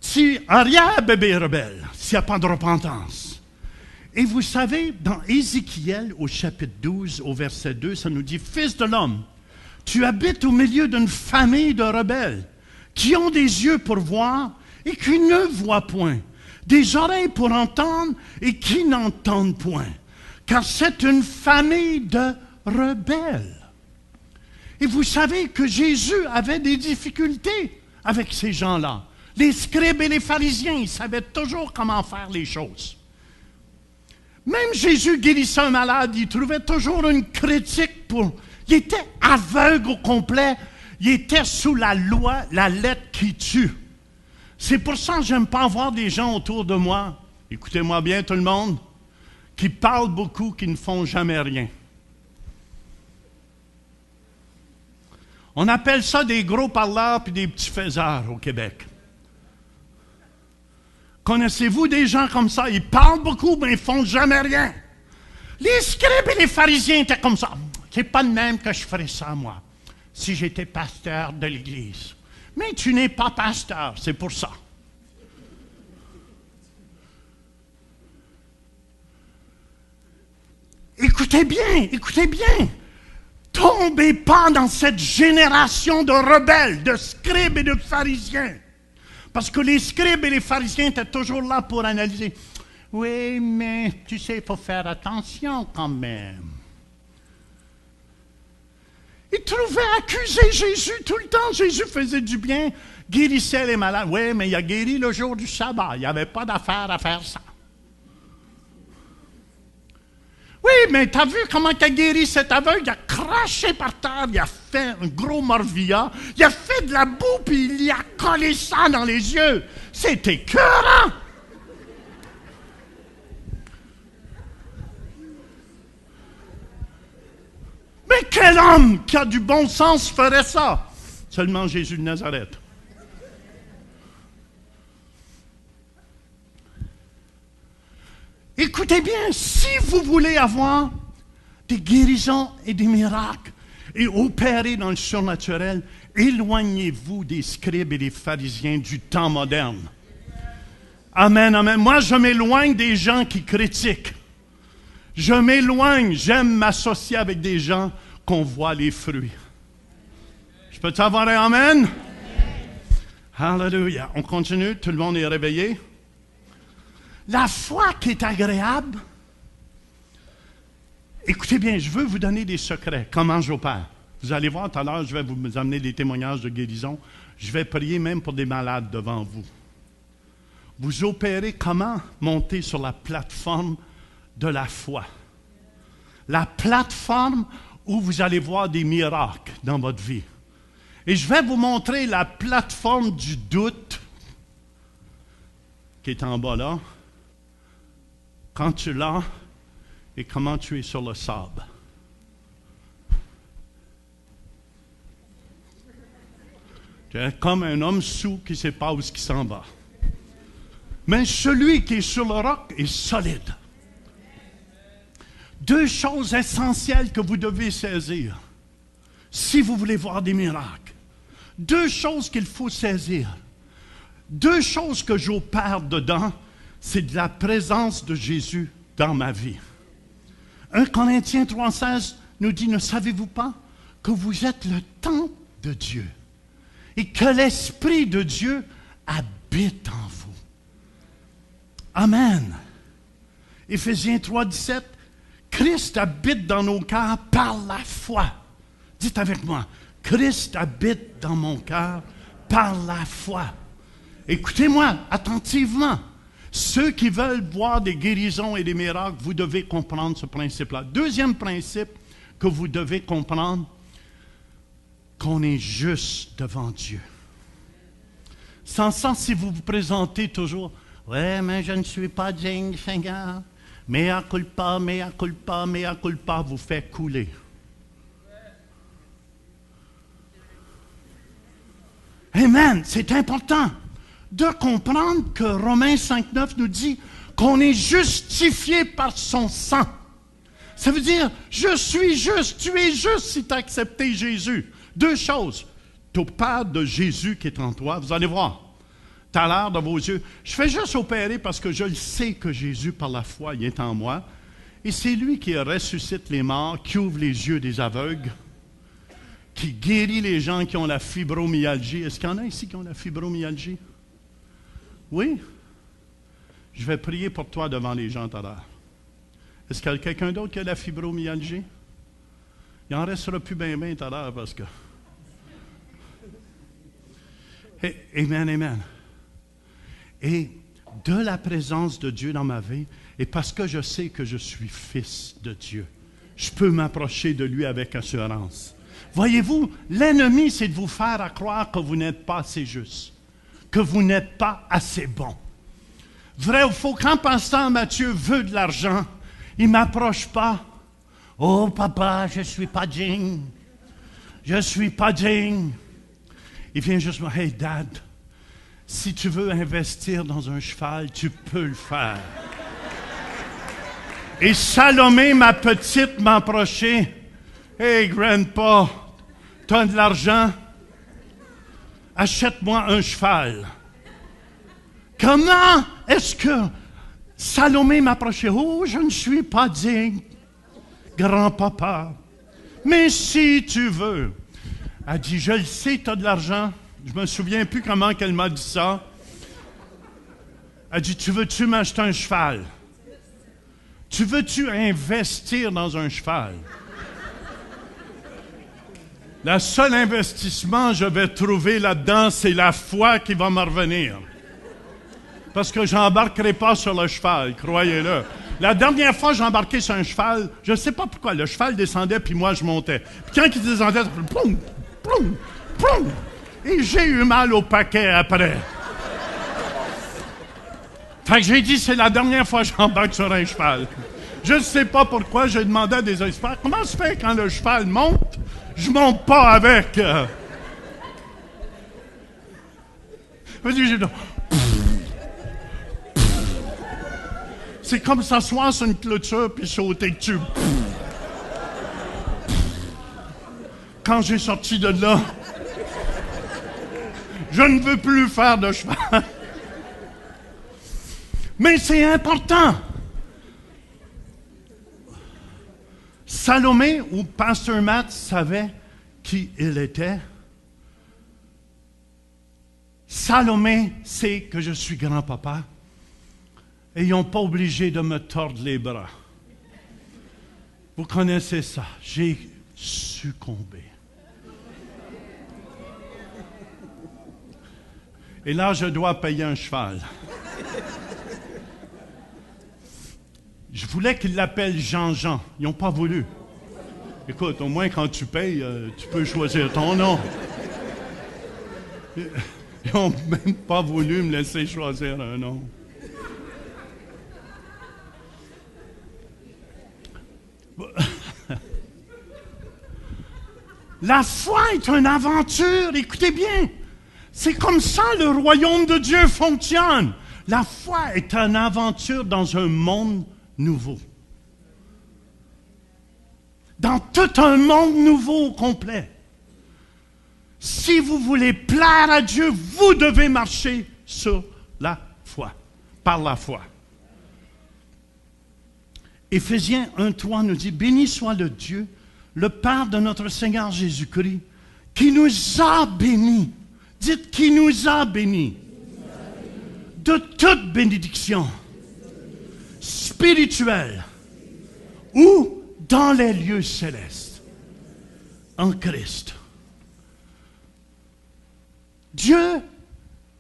Si arrière bébé rebelle, s'il n'y a pas de repentance. Et vous savez, dans Ézéchiel, au chapitre 12, au verset 2, ça nous dit, « Fils de l'homme, tu habites au milieu d'une famille de rebelles qui ont des yeux pour voir et qui ne voient point, des oreilles pour entendre et qui n'entendent point, car c'est une famille de rebelles. » Et vous savez que Jésus avait des difficultés avec ces gens-là. Les scribes et les pharisiens, ils savaient toujours comment faire les choses. Même Jésus guérissait un malade, il trouvait toujours une critique pour... Il était aveugle au complet. Il était sous la loi, la lettre qui tue. C'est pour ça que je n'aime pas avoir des gens autour de moi, écoutez-moi bien tout le monde, qui parlent beaucoup, qui ne font jamais rien. On appelle ça des gros parleurs puis des petits faiseurs au Québec. Connaissez-vous des gens comme ça? Ils parlent beaucoup, mais ils ne font jamais rien. Les scribes et les pharisiens étaient comme ça. C'est pas de même que je ferais ça, moi, si j'étais pasteur de l'Église. Mais tu n'es pas pasteur, c'est pour ça. Écoutez bien. Tombez pas dans cette génération de rebelles, de scribes et de pharisiens. Parce que les scribes et les pharisiens étaient toujours là pour analyser. Oui, mais tu sais, il faut faire attention quand même. Ils trouvaient accuser Jésus tout le temps. Jésus faisait du bien, guérissait les malades. Oui, mais il a guéri le jour du sabbat. Il n'y avait pas d'affaire à faire ça. Oui, mais t'as vu comment il a guéri cet aveugle? Il a craché par terre, il a fait un gros morvilla, il a fait de la boue, puis il y a collé ça dans les yeux. C'était écœurant! Mais quel homme qui a du bon sens ferait ça? Seulement Jésus de Nazareth. Écoutez bien, si vous voulez avoir des guérisons et des miracles et opérer dans le surnaturel, éloignez-vous des scribes et des pharisiens du temps moderne. Amen, amen. Moi, je m'éloigne des gens qui critiquent. Je m'éloigne, j'aime m'associer avec des gens qu'on voit les fruits. Je peux t'avoir un amen? Alléluia. On continue, tout le monde est réveillé. La foi qui est agréable, écoutez bien, je veux vous donner des secrets, comment j'opère. Vous allez voir tout à l'heure, je vais vous amener des témoignages de guérison. Je vais prier même pour des malades devant vous. Vous opérez comment monter sur la plateforme de la foi. La plateforme où vous allez voir des miracles dans votre vie. Et je vais vous montrer la plateforme du doute qui est en bas là. Quand tu l'as et comment tu es sur le sable. Tu es comme un homme sourd qui ne sait pas où il s'en va. Mais celui qui est sur le roc est solide. Deux choses essentielles que vous devez saisir si vous voulez voir des miracles. Deux choses qu'il faut saisir. Deux choses que j'opère dedans, c'est de la présence de Jésus dans ma vie. 1 Corinthiens 3,16 nous dit, ne savez-vous pas que vous êtes le temple de Dieu et que l'Esprit de Dieu habite en vous. Amen. Éphésiens 3,17, Christ habite dans nos cœurs par la foi. Dites avec moi, Christ habite dans mon cœur par la foi. Écoutez-moi attentivement. Ceux qui veulent voir des guérisons et des miracles, vous devez comprendre ce principe-là. Deuxième principe que vous devez comprendre, qu'on est juste devant Dieu. Sans ça, si vous vous présentez toujours, « Ouais, mais je ne suis pas digne, Seigneur. Mea culpa, mea culpa, mea culpa », vous fait couler. Amen, c'est important de comprendre que Romains 5,9 nous dit qu'on est justifié par son sang. Ça veut dire, je suis juste, tu es juste si tu as accepté Jésus. Deux choses. Tu parles de Jésus qui est en toi, vous allez voir, tu as l'air dans vos yeux. Je fais juste opérer parce que je le sais que Jésus, par la foi, il est en moi. Et c'est lui qui ressuscite les morts, qui ouvre les yeux des aveugles, qui guérit les gens qui ont la fibromyalgie. Est-ce qu'il y en a ici qui ont la fibromyalgie? Oui? Je vais prier pour toi devant les gens tout à l'heure. Est-ce qu'il y a quelqu'un d'autre qui a la fibromyalgie? Il n'en restera plus bien tout à l'heure parce que... Amen, amen. Et de la présence de Dieu dans ma vie, et parce que je sais que je suis fils de Dieu, je peux m'approcher de lui avec assurance. Voyez-vous, l'ennemi, c'est de vous faire croire que vous n'êtes pas assez juste, que vous n'êtes pas assez bon. Vrai ou faux, quand pasteur Mathieu veut de l'argent, il ne m'approche pas. « Oh papa, je ne suis pas digne. Je ne suis pas digne. » Il vient juste me dire « Hey dad, si tu veux investir dans un cheval, tu peux le faire. » Et Salomé, ma petite, m'a approché. « Hey grandpa, tu as de l'argent? Achète-moi un cheval. » Comment est-ce que Salomé m'a approché? « Oh, je ne suis pas digne, grand-papa. Mais si tu veux. » Elle dit, « Je le sais, tu as de l'argent. » Je ne me souviens plus comment elle m'a dit ça. Elle dit, « Tu veux-tu m'acheter un cheval? Tu veux-tu investir dans un cheval? » Le seul investissement que je vais trouver là-dedans, c'est la foi qui va me revenir. Parce que je n'embarquerai pas sur le cheval, croyez-le. La dernière fois que j'ai embarqué sur un cheval, je ne sais pas pourquoi, le cheval descendait puis moi je montais. Puis quand il descendait, ça fait ploum, ploum, ploum. Et j'ai eu mal au paquet après. Fait que j'ai dit, c'est la dernière fois que j'embarque sur un cheval. Je ne sais pas pourquoi, j'ai demandé à des experts, comment se fait quand le cheval monte, je monte pas avec? J'ai dit, c'est comme s'asseoir sur une clôture puis sauter dessus. Quand j'ai sorti de là, je ne veux plus faire de cheval. Mais c'est important. Salomé ou Pasteur Matt savait qui il était. Salomé sait que je suis grand-papa. Et ils n'ont pas obligé de me tordre les bras. Vous connaissez ça. J'ai succombé. Et là, je dois payer un cheval. Je voulais qu'ils l'appellent Jean-Jean. Ils n'ont pas voulu. Écoute, au moins quand tu payes, tu peux choisir ton nom. Ils n'ont même pas voulu me laisser choisir un nom. La foi est une aventure, écoutez bien. C'est comme ça le royaume de Dieu fonctionne. La foi est une aventure dans un monde nouveau. Dans tout un monde nouveau au complet. Si vous voulez plaire à Dieu, vous devez marcher sur la foi, par la foi. Éphésiens 1:3 nous dit, « Béni soit le Dieu, le Père de notre Seigneur Jésus-Christ, qui nous a bénis. » Dites, « qui nous a bénis. » De toute bénédiction spirituelle ou dans les lieux célestes, en Christ. Dieu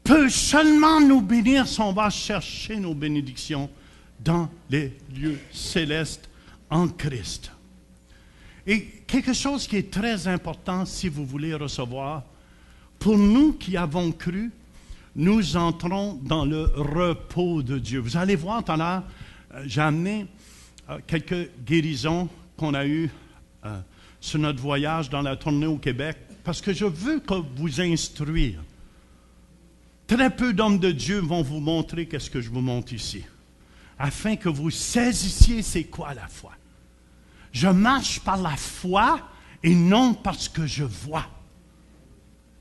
peut seulement nous bénir si on va chercher nos bénédictions dans les lieux célestes en Christ. Et quelque chose qui est très important si vous voulez recevoir, pour nous qui avons cru, nous entrons dans le repos de Dieu. Vous allez voir tout à l'heure, j'ai amené quelques guérisons qu'on a eues sur notre voyage dans la tournée au Québec, parce que je veux que vous instruire. Très peu d'hommes de Dieu vont vous montrer qu'est-ce que je vous montre ici, afin que vous saisissiez c'est quoi la foi. Je marche par la foi et non parce que je vois.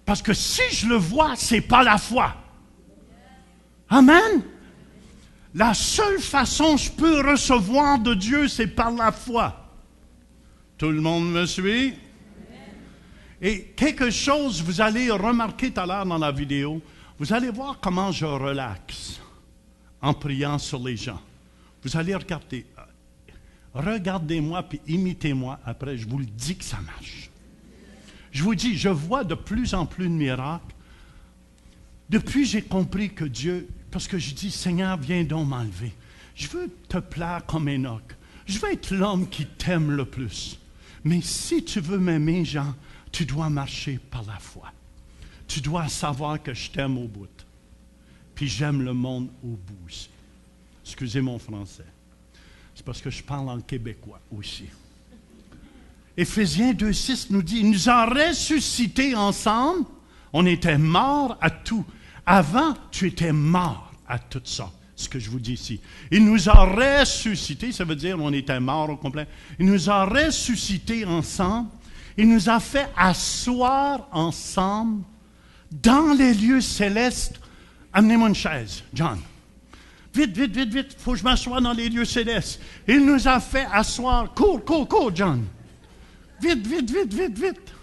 Parce que si je le vois, c'est pas la foi. Amen. La seule façon que je peux recevoir de Dieu, c'est par la foi. Tout le monde me suit? Et quelque chose, vous allez remarquer tout à l'heure dans la vidéo, vous allez voir comment je relaxe en priant sur les gens. Vous allez regarder. Regardez-moi puis imitez-moi. Après, je vous le dis que ça marche. Je vous dis, je vois de plus en plus de miracles. Depuis, j'ai compris que Dieu, parce que je dis, Seigneur, viens donc m'enlever. Je veux te plaire comme Enoch. Je veux être l'homme qui t'aime le plus. Mais si tu veux m'aimer, Jean, tu dois marcher par la foi. Tu dois savoir que je t'aime au bout. Puis j'aime le monde au bout aussi. Excusez mon français. C'est parce que je parle en québécois aussi. Éphésiens 2:6 nous dit, il nous a ressuscités ensemble. On était morts à tout. Avant, tu étais mort à tout ça. Ce que je vous dis ici. Il nous a ressuscités, ça veut dire on était morts au complet. Il nous a ressuscités ensemble. Il nous a fait asseoir ensemble dans les lieux célestes. Amenez-moi une chaise, John. Vite, vite, vite, vite. Il faut que je m'assoie dans les lieux célestes. Il nous a fait asseoir. Cours, cours, cours, John. Vite, vite, vite, vite, vite.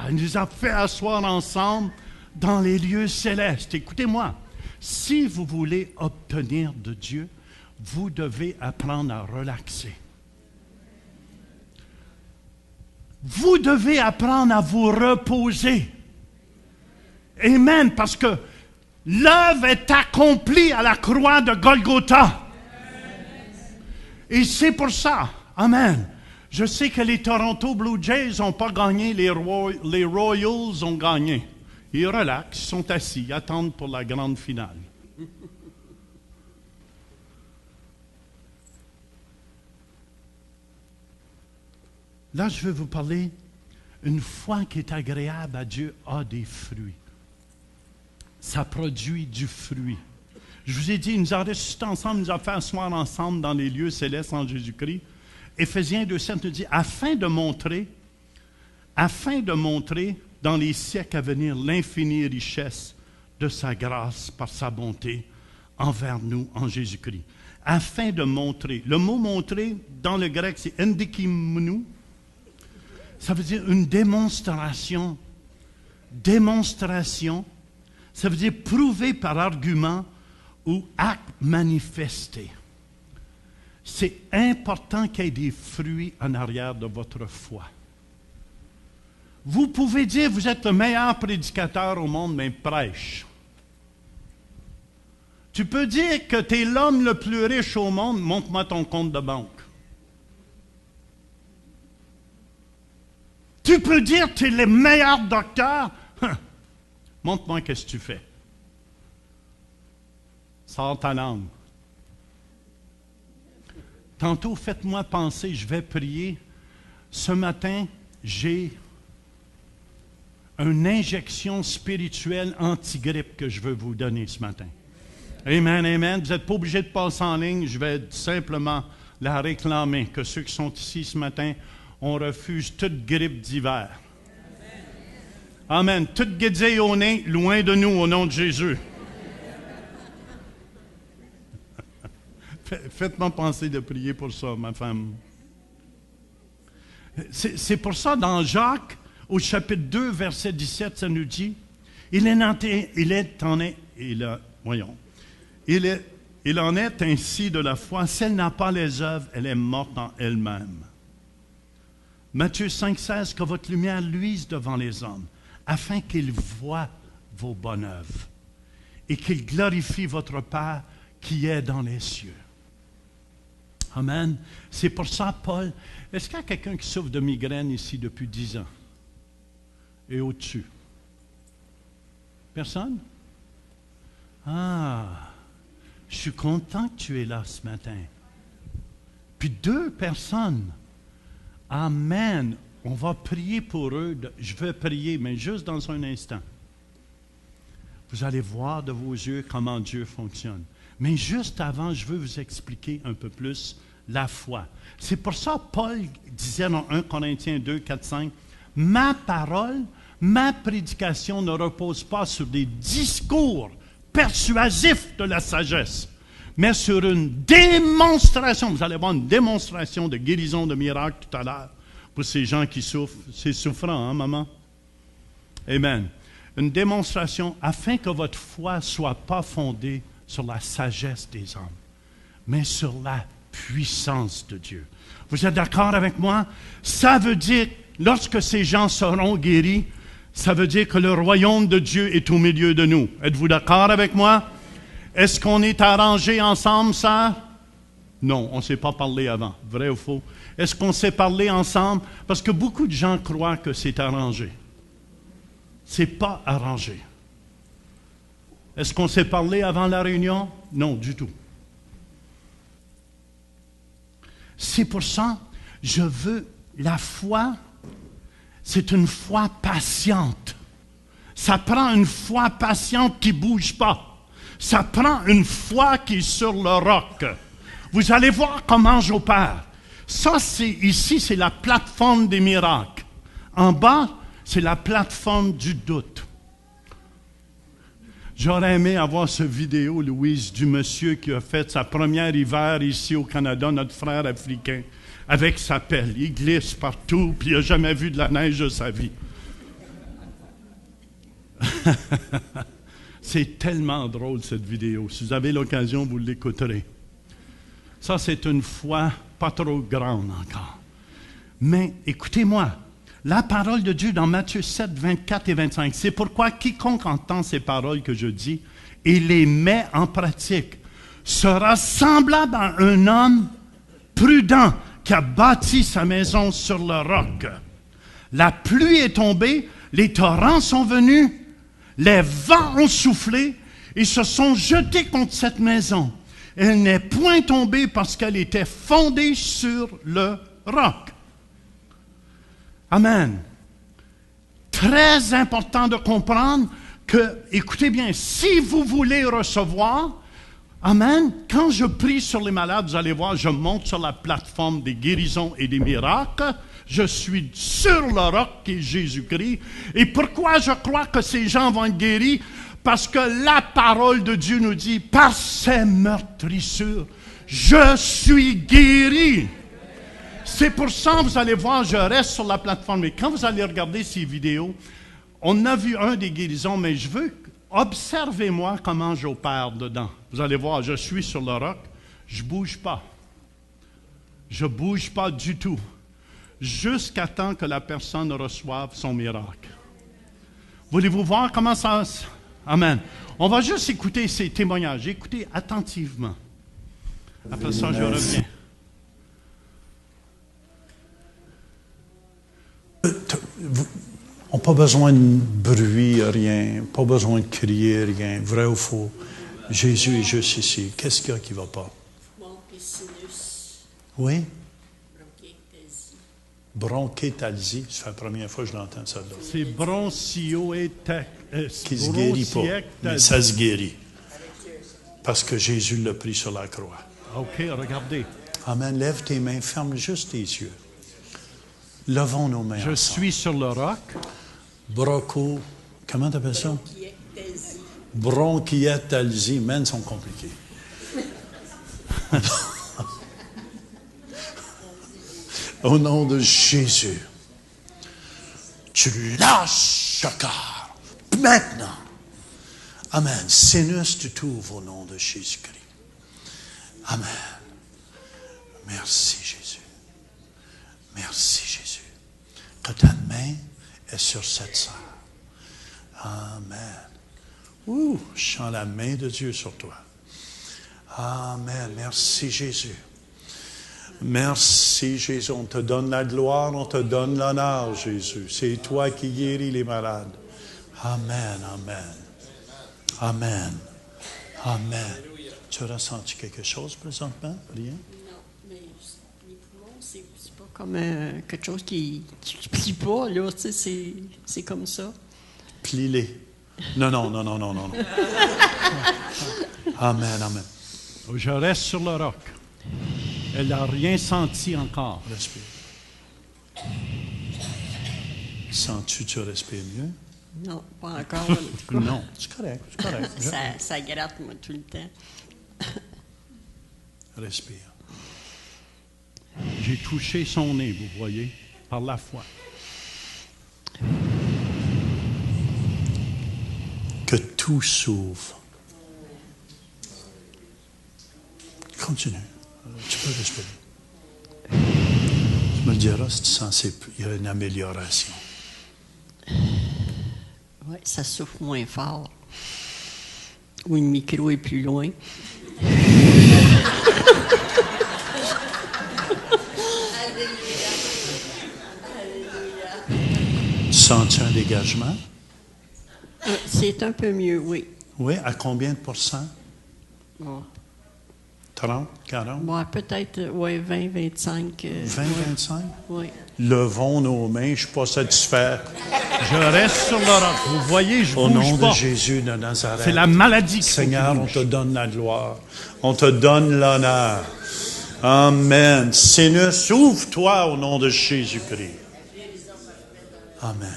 Il nous a fait asseoir ensemble dans les lieux célestes. Écoutez-moi, si vous voulez obtenir de Dieu, vous devez apprendre à relaxer. Vous devez apprendre à vous reposer. Amen, parce que l'œuvre est accomplie à la croix de Golgotha. Et c'est pour ça, amen. Je sais que les Toronto Blue Jays n'ont pas gagné, les Royals ont gagné. Ils relaxent, ils sont assis, ils attendent pour la grande finale. Là, je vais vous parler, une foi qui est agréable à Dieu a des fruits. Ça produit du fruit. Je vous ai dit, il nous a ressuscités ensemble, il nous a fait asseoir ensemble dans les lieux célestes en Jésus-Christ. Éphésiens 2,7 nous dit, afin de montrer dans les siècles à venir l'infinie richesse de sa grâce par sa bonté envers nous en Jésus-Christ. Afin de montrer. Le mot montrer, dans le grec, c'est endikimnou. Ça veut dire une démonstration. Démonstration, ça veut dire prouver par argument ou acte manifesté. C'est important qu'il y ait des fruits en arrière de votre foi. Vous pouvez dire, vous êtes le meilleur prédicateur au monde, mais prêche. Tu peux dire que tu es l'homme le plus riche au monde, montre-moi ton compte de banque. Tu peux dire que tu es le meilleur docteur, montre-moi qu'est-ce que tu fais. Sors ta langue. Tantôt, faites-moi penser, je vais prier. Ce matin, j'ai une injection spirituelle anti-grippe que je veux vous donner ce matin. Amen, amen. Vous n'êtes pas obligé de passer en ligne, je vais simplement la réclamer. Que ceux qui sont ici ce matin, on refuse toute grippe d'hiver. Amen. Toute guédille au nez, loin de nous, au nom de Jésus. Faites-moi penser de prier pour ça, ma femme. C'est pour ça, dans Jacques, au chapitre 2, verset 17, ça nous dit, il en est ainsi de la foi, si elle n'a pas les œuvres, elle est morte en elle-même. Matthieu 5, 16, que votre lumière luise devant les hommes, afin qu'ils voient vos bonnes œuvres et qu'ils glorifient votre Père qui est dans les cieux. Amen. C'est pour ça, Paul, est-ce qu'il y a quelqu'un qui souffre de migraine ici depuis 10 ans? Et au-dessus? Personne? Ah, je suis content que tu es là ce matin. Puis 2 personnes. Amen. On va prier pour eux. Je vais prier, mais juste dans un instant. Vous allez voir de vos yeux comment Dieu fonctionne. Mais juste avant, je veux vous expliquer un peu plus la foi. C'est pour ça que Paul disait dans 1 Corinthiens 2, 4, 5, « Ma parole, ma prédication ne repose pas sur des discours persuasifs de la sagesse, mais sur une démonstration. » Vous allez voir une démonstration de guérison, de miracle tout à l'heure pour ces gens qui souffrent. C'est souffrant, hein, maman? Amen. Une démonstration afin que votre foi ne soit pas fondée sur la sagesse des hommes, mais sur la puissance de Dieu. Vous êtes d'accord avec moi? Ça veut dire, lorsque ces gens seront guéris, ça veut dire que le royaume de Dieu est au milieu de nous. Êtes-vous d'accord avec moi? Est-ce qu'on est arrangés ensemble, ça? Non, on ne s'est pas parlé avant. Vrai ou faux? Est-ce qu'on s'est parlé ensemble? Parce que beaucoup de gens croient que c'est arrangé. Ce n'est pas arrangé. Est-ce qu'on s'est parlé avant la réunion? Non, du tout. C'est pour ça, je veux la foi, c'est une foi patiente. Ça prend une foi patiente qui ne bouge pas. Ça prend une foi qui est sur le roc. Vous allez voir comment j'opère. Ça, ici, c'est la plateforme des miracles. En bas, c'est la plateforme du doute. J'aurais aimé avoir cette vidéo, Louise, du monsieur qui a fait sa première hiver ici au Canada, notre frère africain, avec sa pelle. Il glisse partout, puis il n'a jamais vu de la neige de sa vie. C'est tellement drôle, cette vidéo. Si vous avez l'occasion, vous l'écouterez. Ça, c'est une foi pas trop grande encore. Mais écoutez-moi, la parole de Dieu dans Matthieu 7, 24 et 25, c'est pourquoi quiconque entend ces paroles que je dis et les met en pratique sera semblable à un homme prudent qui a bâti sa maison sur le roc. La pluie est tombée, les torrents sont venus, les vents ont soufflé et se sont jetés contre cette maison. Elle n'est point tombée parce qu'elle était fondée sur le roc. Amen. Très important de comprendre que, écoutez bien, si vous voulez recevoir, amen, quand je prie sur les malades, vous allez voir, je monte sur la plateforme des guérisons et des miracles. Je suis sur le roc qui est Jésus-Christ. Et pourquoi je crois que ces gens vont être guéris? Parce que la parole de Dieu nous dit, par ses meurtrissures, je suis guéri. C'est pour ça, vous allez voir, je reste sur la plateforme. Et quand vous allez regarder ces vidéos, on a vu un des guérisons, mais je veux, observez-moi comment j'opère dedans. Vous allez voir, je suis sur le roc, je ne bouge pas. Je ne bouge pas du tout. Jusqu'à temps que la personne reçoive son miracle. Voulez-vous voir comment ça... Amen. On va juste écouter ces témoignages. Écoutez attentivement. Après ça, je reviens. On n'a pas besoin de bruit, rien. Pas besoin de crier, rien. Vrai ou faux. Jésus est juste ici. Qu'est-ce qu'il y a qui ne va pas? Oui? Bronchiectasie. C'est la première fois que je l'entends, ça. C'est bronchioétactie. Qui se guérit pas, mais ça se guérit. Parce que Jésus l'a pris sur la croix. OK, regardez. Amen. Lève tes mains, ferme juste tes yeux. Levons nos mains. Je suis sur le roc. Comment tu appelles ça? Bronchiectasie. Men sont compliqués. Au nom de Jésus, tu lâches ce corps. Maintenant. Amen. Sinus, tu t'ouvres au nom de Jésus-Christ. Amen. Merci, Jésus. Merci, Jésus. Que ta main est sur cette sœur. Amen. Ouh, je sens la main de Dieu sur toi. Amen. Merci, Jésus. Merci, Jésus. On te donne la gloire, on te donne l'honneur, Jésus. C'est toi qui guéris les malades. Amen, amen. Amen. Amen. Tu as ressenti quelque chose présentement? Rien? Non, mais les poumons, c'est pas comme quelque chose qui plie pas, là, tu sais, c'est comme ça. Plie-les. Non. Amen, amen. Je reste sur le roc. Elle n'a rien senti encore. Respire. Sens-tu que tu respires mieux? Non, pas encore. En tout cas. Non, c'est correct. Ça gratte, moi, tout le temps. Respire. J'ai touché son nez, vous voyez, par la foi. Que tout s'ouvre. Continue. Tu peux respirer. Tu me diras si tu sens qu'il y a une amélioration. Oui, ça souffle moins fort. Ou le micro est plus loin. Sens-tu un dégagement? C'est un peu mieux, oui. Oui, à combien de pourcents? Bon. 30, 40? Bon, peut-être, oui, 20, 25. 20, 25? Oui. Levons nos mains, je ne suis pas satisfait. Je reste sur le roc. Vous voyez, je Au bouge nom pas. de Jésus de Nazareth. C'est la maladie qui Seigneur, on bouge. te donne la gloire. On te donne l'honneur. Amen. Sinus, ouvre-toi au nom de Jésus-Christ. Amen.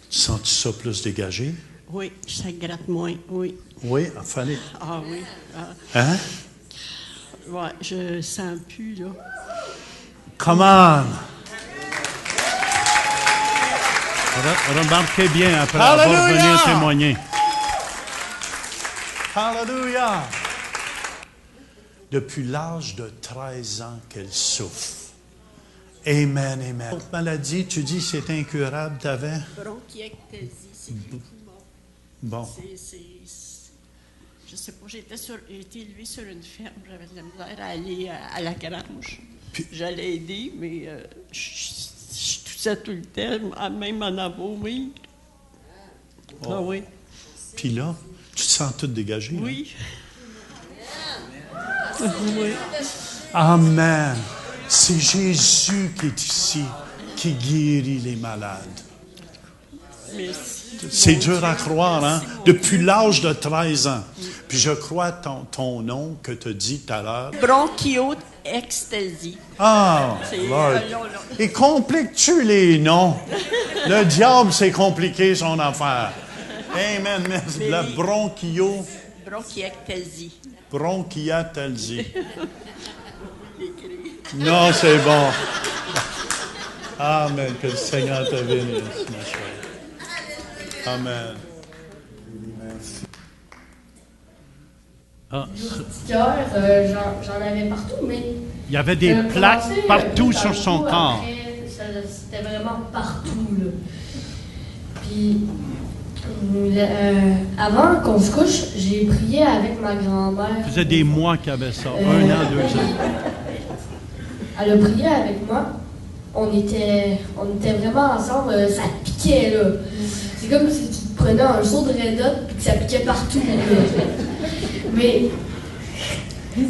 Sens-tu ça plus dégagé? Oui, ça gratte moins, oui. Oui, il fallait. Ah oui. Hein? Ouais, je sens plus, là. Come on! Remarquez bien après avoir venu témoigner. Alléluia. Depuis l'âge de 13 ans qu'elle souffre. Amen, amen. Autre maladie, tu dis c'est incurable, t'avais? Bronchiectasie, c'est du poumon. Bon. Je sais pas, j'ai été élevée sur une ferme, j'avais de la misère à aller à la grange. J'allais aider, mais je toussais tout le temps, même en avoir, Oh. Ah oui. Puis là, tu te sens tout dégagé? Oui. Hein? Oui. Amen. C'est Jésus qui est ici, qui guérit les malades. Merci. C'est dur à croire, hein? Depuis l'âge de 13 ans. Puis je crois ton nom que tu as dit tout à l'heure. Bronchiectasie. Ah, Lord. Et compliques-tu les noms? Le diable, c'est compliqué son affaire. Amen. Merci. La Bronchiectasie. Bronchiectasie. Non, c'est bon. Amen. Que le Seigneur te bénisse, ma chère. Amen. Merci. Ah, Petit cœur, j'en avais partout, mais... il y avait des plaques partout sur son corps. C'était vraiment partout, là. Puis, avant qu'on se couche, j'ai prié avec ma grand-mère. Ça faisait des mois qu'il y avait ça, 1 an, 2 ans. Elle a prié avec moi. On était vraiment ensemble, ça piquait, là. C'est comme si tu prenais un seau de Red Hot et que ça piquait partout, là. Mais... ça,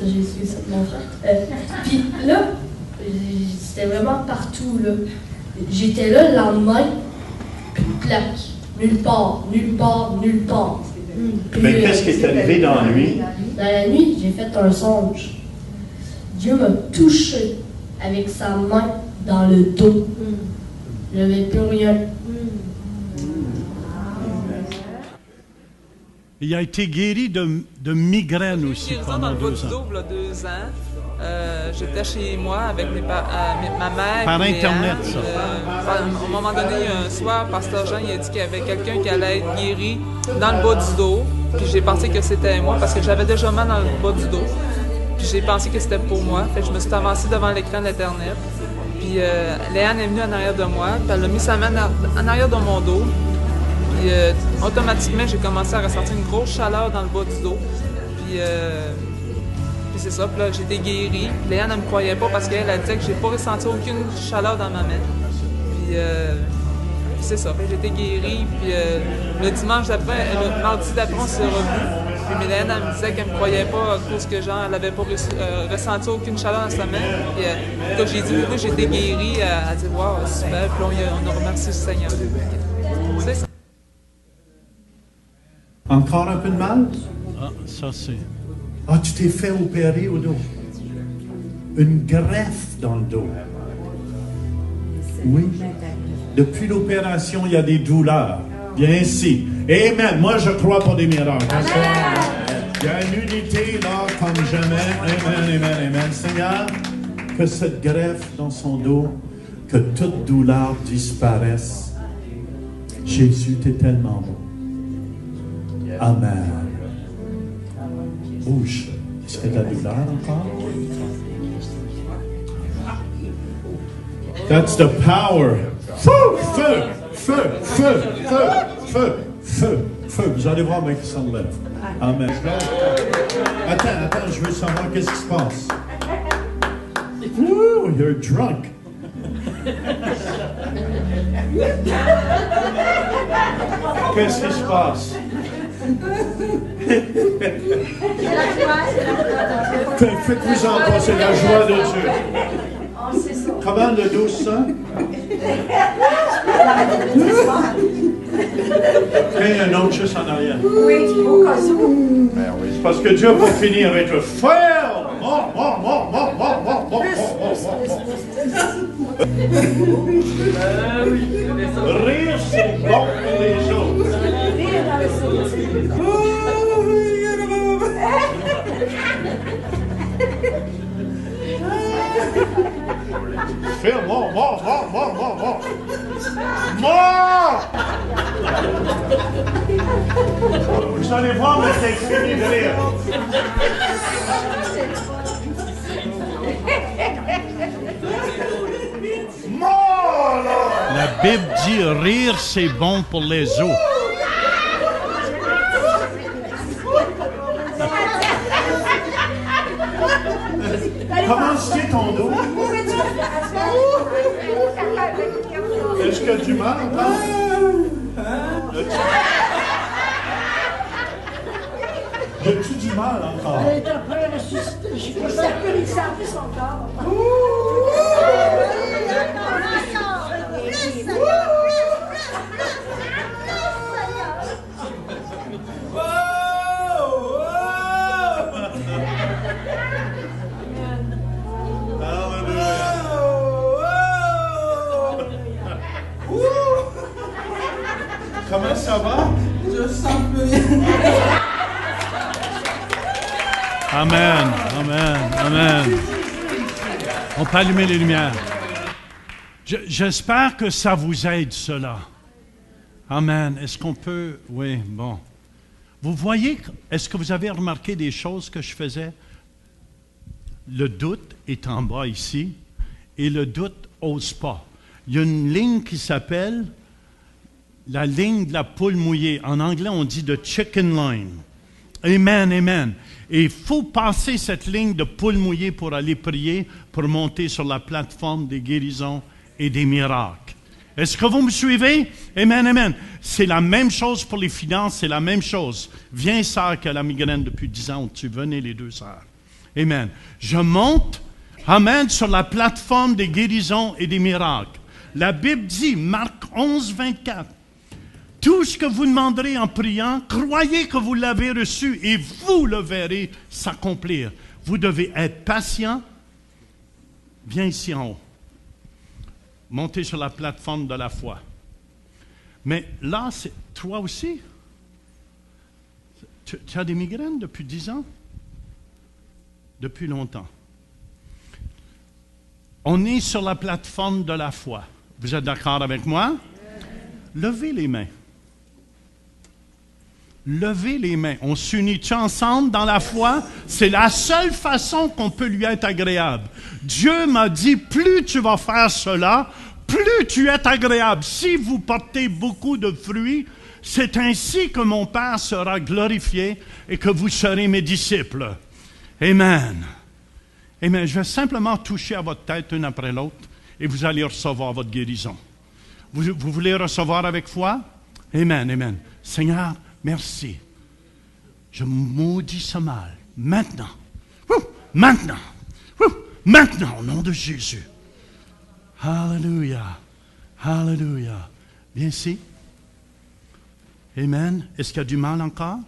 j'ai su ça de mon frère. Puis là, c'était vraiment partout, là. J'étais là le lendemain, puis une plaque. Nulle part, nulle part, nulle part. Mais qu'est-ce qui est arrivé dans la nuit? Dans la nuit, j'ai fait un songe. Dieu m'a touché avec sa main dans le dos. Je n'avais plus rien. Il a été guéri de migraine aussi pendant 2 ans. Dans le bas du dos, il y a 2 ans. J'étais chez moi avec ma mère. Par Internet, Léane. ça. À un moment donné, un soir, Pasteur Jean il a dit qu'il y avait quelqu'un qui allait être guéri dans le bas du dos. Puis j'ai pensé que c'était moi parce que j'avais déjà mal dans le bas du dos. Puis j'ai pensé que c'était pour moi. Fait que je me suis avancée devant l'écran d'Internet. Puis Léane est venue en arrière de moi. Puis elle a mis sa main en arrière de mon dos. Puis automatiquement, j'ai commencé à ressentir une grosse chaleur dans le bas du dos. Puis c'est ça. Puis là, j'ai été guérie. Puis Léane, elle ne me croyait pas parce qu'elle disait que j'ai pas ressenti aucune chaleur dans ma main. Puis c'est ça. J'ai été guérie. Puis le dimanche d'après, le mardi d'après, on s'est revus. Puis Léane, elle me disait qu'elle ne me croyait pas à cause que genre, elle n'avait pas ressenti aucune chaleur dans sa main. Puis quand j'ai dit oui, j'ai été guérie, elle a dit waouh, super. Puis on a remercié le Seigneur. C'est ça. Encore un peu de mal? Ah, ça c'est... Ah, tu t'es fait opérer au dos. Une greffe dans le dos. Oui. Depuis l'opération, il y a des douleurs. Bien ici. Amen. Moi, je crois pour des miracles. Il y a une unité là comme jamais. Amen, amen, amen. Seigneur, que cette greffe dans son dos, que toute douleur disparaisse. Jésus, tu es tellement bon. Amen. Bouge. Est-ce qu'il y a de la douleur encore? That's the power. Feu, feu, feu, feu, feu, feu, feu, feu. Vous allez voir, mec, qui s'enlève. Amen. Attends, je veux savoir qu'est-ce qui se passe. Woo, you're drunk. Qu'est-ce qui se passe? Faites-vous en passer la joie de Dieu. Comment le dos ça? Il y a un autre juste en arrière. Oui, au cas où. C'est parce que Dieu va finir avec le feu. Rire, c'est bon pour les autres. Fais Mort! Vous allez voir, mais c'est fini de rire. Mort, là! La Bible dit rire, c'est bon pour les os. Comment c'est ton dos? Est-ce que tu mal encore? As-tu du mal encore? Il est en train de ressusciter. Il circule, il s'en son corps. Comment ça va? Je sens plus rien. Amen, amen, amen. On peut allumer les lumières. J'espère que ça vous aide, cela. Amen. Est-ce qu'on peut... Oui, bon. Vous voyez, est-ce que vous avez remarqué des choses que je faisais? Le doute est en bas ici, et le doute n'ose pas. Il y a une ligne qui s'appelle la ligne de la poule mouillée. En anglais, on dit the chicken line. Amen, amen. Et il faut passer cette ligne de poule mouillée pour aller prier, pour monter sur la plateforme des guérisons et des miracles. Est-ce que vous me suivez? Amen, amen. C'est la même chose pour les finances, c'est la même chose. Viens, sœur, qui a la migraine depuis 10 ans, tu venez les deux sœurs. Amen. Je monte, amen, sur la plateforme des guérisons et des miracles. La Bible dit, Marc 11, 24, tout ce que vous demanderez en priant, croyez que vous l'avez reçu et vous le verrez s'accomplir. Vous devez être patient. Viens ici en haut. Montez sur la plateforme de la foi. Mais là, c'est toi aussi. Tu as des migraines depuis 10 ans? Depuis longtemps. On est sur la plateforme de la foi. Vous êtes d'accord avec moi? Levez les mains. Levez les mains. On s'unit ensemble dans la foi. C'est la seule façon qu'on peut lui être agréable. Dieu m'a dit, plus tu vas faire cela, plus tu es agréable. Si vous portez beaucoup de fruits, c'est ainsi que mon Père sera glorifié et que vous serez mes disciples. Amen. Amen. Je vais simplement toucher à votre tête une après l'autre et vous allez recevoir votre guérison. Vous voulez recevoir avec foi? Amen, amen. Seigneur, merci. Je maudis ce mal. Maintenant. Maintenant. Maintenant, au nom de Jésus. Alléluia. Alléluia. Viens ici. Amen. Est-ce qu'il y a du mal encore?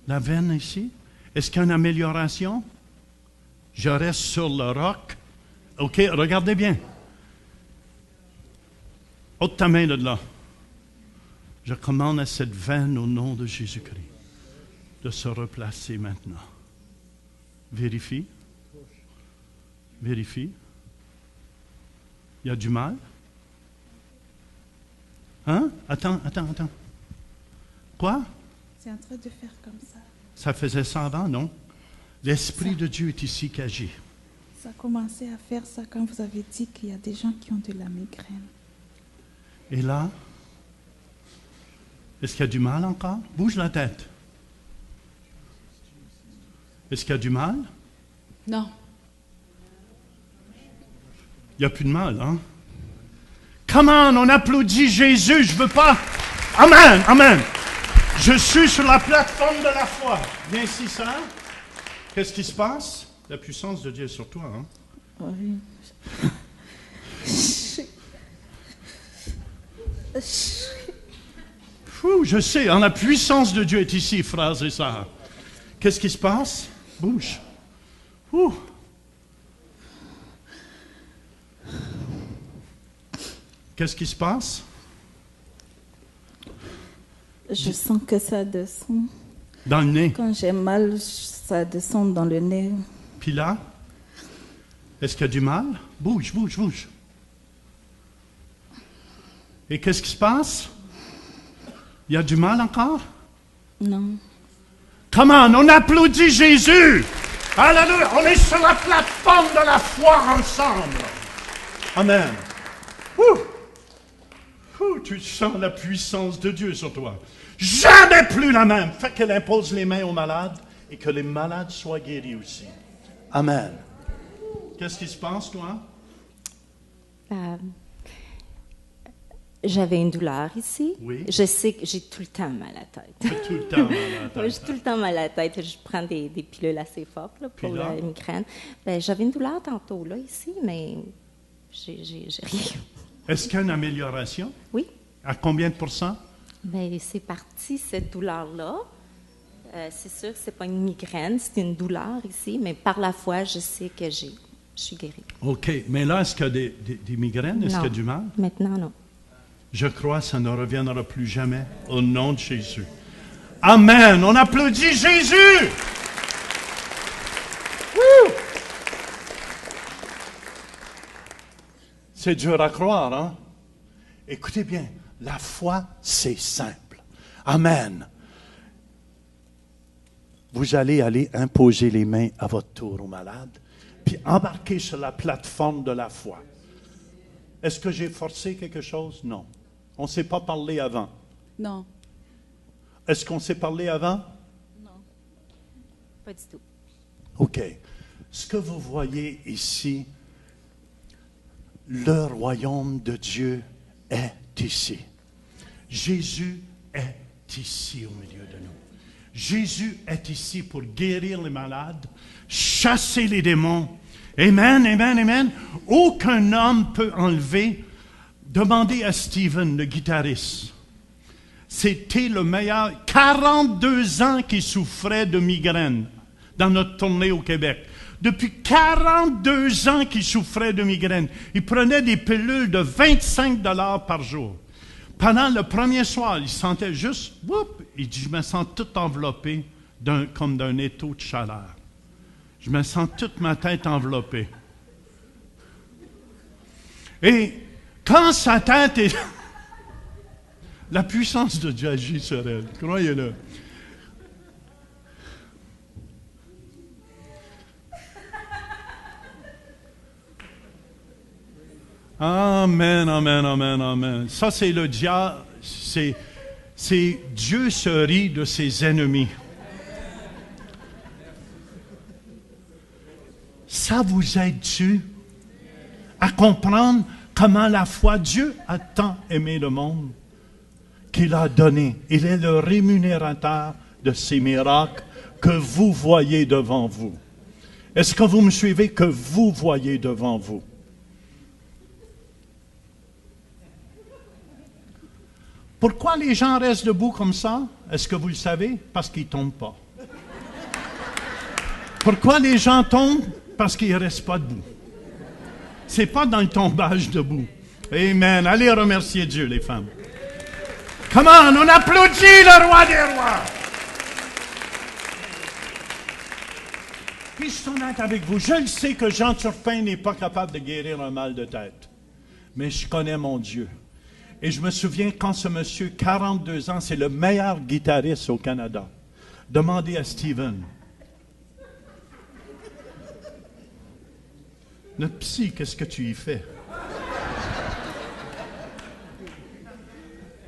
La veine ici. Est-ce qu'il y a une amélioration? Je reste sur le roc. OK, regardez bien. Ôte ta main de là. Je commande à cette veine au nom de Jésus-Christ de se replacer maintenant. Vérifie. Vérifie. Il y a du mal? Hein? Attends. Quoi? C'est en train de faire comme ça. Ça faisait ça avant, non? L'Esprit de Dieu est ici qui agit. Ça a commencé à faire ça quand vous avez dit qu'il y a des gens qui ont de la migraine. Et là? Est-ce qu'il y a du mal encore? Bouge la tête. Est-ce qu'il y a du mal? Non. Il n'y a plus de mal, hein? Come on, on applaudit Jésus, je ne veux pas... Amen, amen. Je suis sur la plateforme de la foi. Viens ici, sœur. Qu'est-ce qui se passe? La puissance de Dieu est sur toi, hein? Oui. Je sais, hein, la puissance de Dieu est ici, frères et sœurs. Qu'est-ce qui se passe? Bouge. Qu'est-ce qui se passe? Je sens que ça descend. Dans le nez? Quand j'ai mal, ça descend dans le nez. Puis là? Est-ce qu'il y a du mal? Bouge, bouge, bouge. Et qu'est-ce qui se passe? Il y a du mal encore? Non. Come on, on applaudit Jésus! Alléluia! On est sur la plateforme de la foi ensemble. Amen. Tu sens la puissance de Dieu sur toi. Jamais plus la même. Fait qu'elle impose les mains aux malades et que les malades soient guéris aussi. Amen. Qu'est-ce qui se passe, toi? J'avais une douleur ici. Oui. Je sais que j'ai tout le temps mal à la tête. Tout le temps mal à la tête. Oui, j'ai tout le temps mal à la tête. Je prends des pilules assez fortes là, pour la migraine. Ben, j'avais une douleur tantôt, là, ici, mais j'ai rien. Est-ce qu'il y a une amélioration? Oui. À combien de pourcents? Ben, c'est parti, cette douleur-là. C'est sûr que ce n'est pas une migraine, c'est une douleur ici, mais par la foi, je sais que je suis guérie. OK. Mais là, est-ce qu'il y a des migraines? Est-ce qu'il y a du mal? Maintenant, non. Je crois que ça ne reviendra plus jamais au nom de Jésus. Amen. On applaudit Jésus. Woo! C'est dur à croire, hein? Écoutez bien, la foi, c'est simple. Amen. Vous allez imposer les mains à votre tour aux malades, puis embarquer sur la plateforme de la foi. Est-ce que j'ai forcé quelque chose? Non. On ne s'est pas parlé avant. Non. Est-ce qu'on s'est parlé avant? Non. Pas du tout. OK. Ce que vous voyez ici, le royaume de Dieu est ici. Jésus est ici au milieu de nous. Jésus est ici pour guérir les malades, chasser les démons. Amen, amen, amen. Aucun homme peut enlever. Demandez à Steven, le guitariste. C'était le meilleur. 42 ans qu'il souffrait de migraine dans notre tournée au Québec. Depuis 42 ans qu'il souffrait de migraine. Il prenait des pilules de 25 $ par jour. Pendant le premier soir, il sentait juste, il dit, je me sens tout enveloppé comme d'un étau de chaleur. Je me sens toute ma tête enveloppée. Et quand sa tête est... La puissance de Dieu agit sur elle, croyez-le. Amen, amen, amen, amen. Ça, c'est le diable. C'est Dieu se rit de ses ennemis. Ça vous aide-tu à comprendre comment la foi, Dieu a tant aimé le monde qu'il a donné. Il est le rémunérateur de ces miracles que vous voyez devant vous. Est-ce que vous me suivez? Que vous voyez devant vous. Pourquoi les gens restent debout comme ça? Est-ce que vous le savez? Parce qu'ils ne tombent pas. Pourquoi les gens tombent? Parce qu'ils ne restent pas debout. Ce n'est pas dans le tombage debout. Amen. Allez remercier Dieu, les femmes. Come on, on applaudit le roi des rois. Puis je suis honnête avec vous. Je le sais que Jean Turpin n'est pas capable de guérir un mal de tête. Mais je connais mon Dieu. Et je me souviens quand ce monsieur, 42 ans, c'est le meilleur guitariste au Canada. Demandez à Steven. Notre psy, qu'est-ce que tu y fais?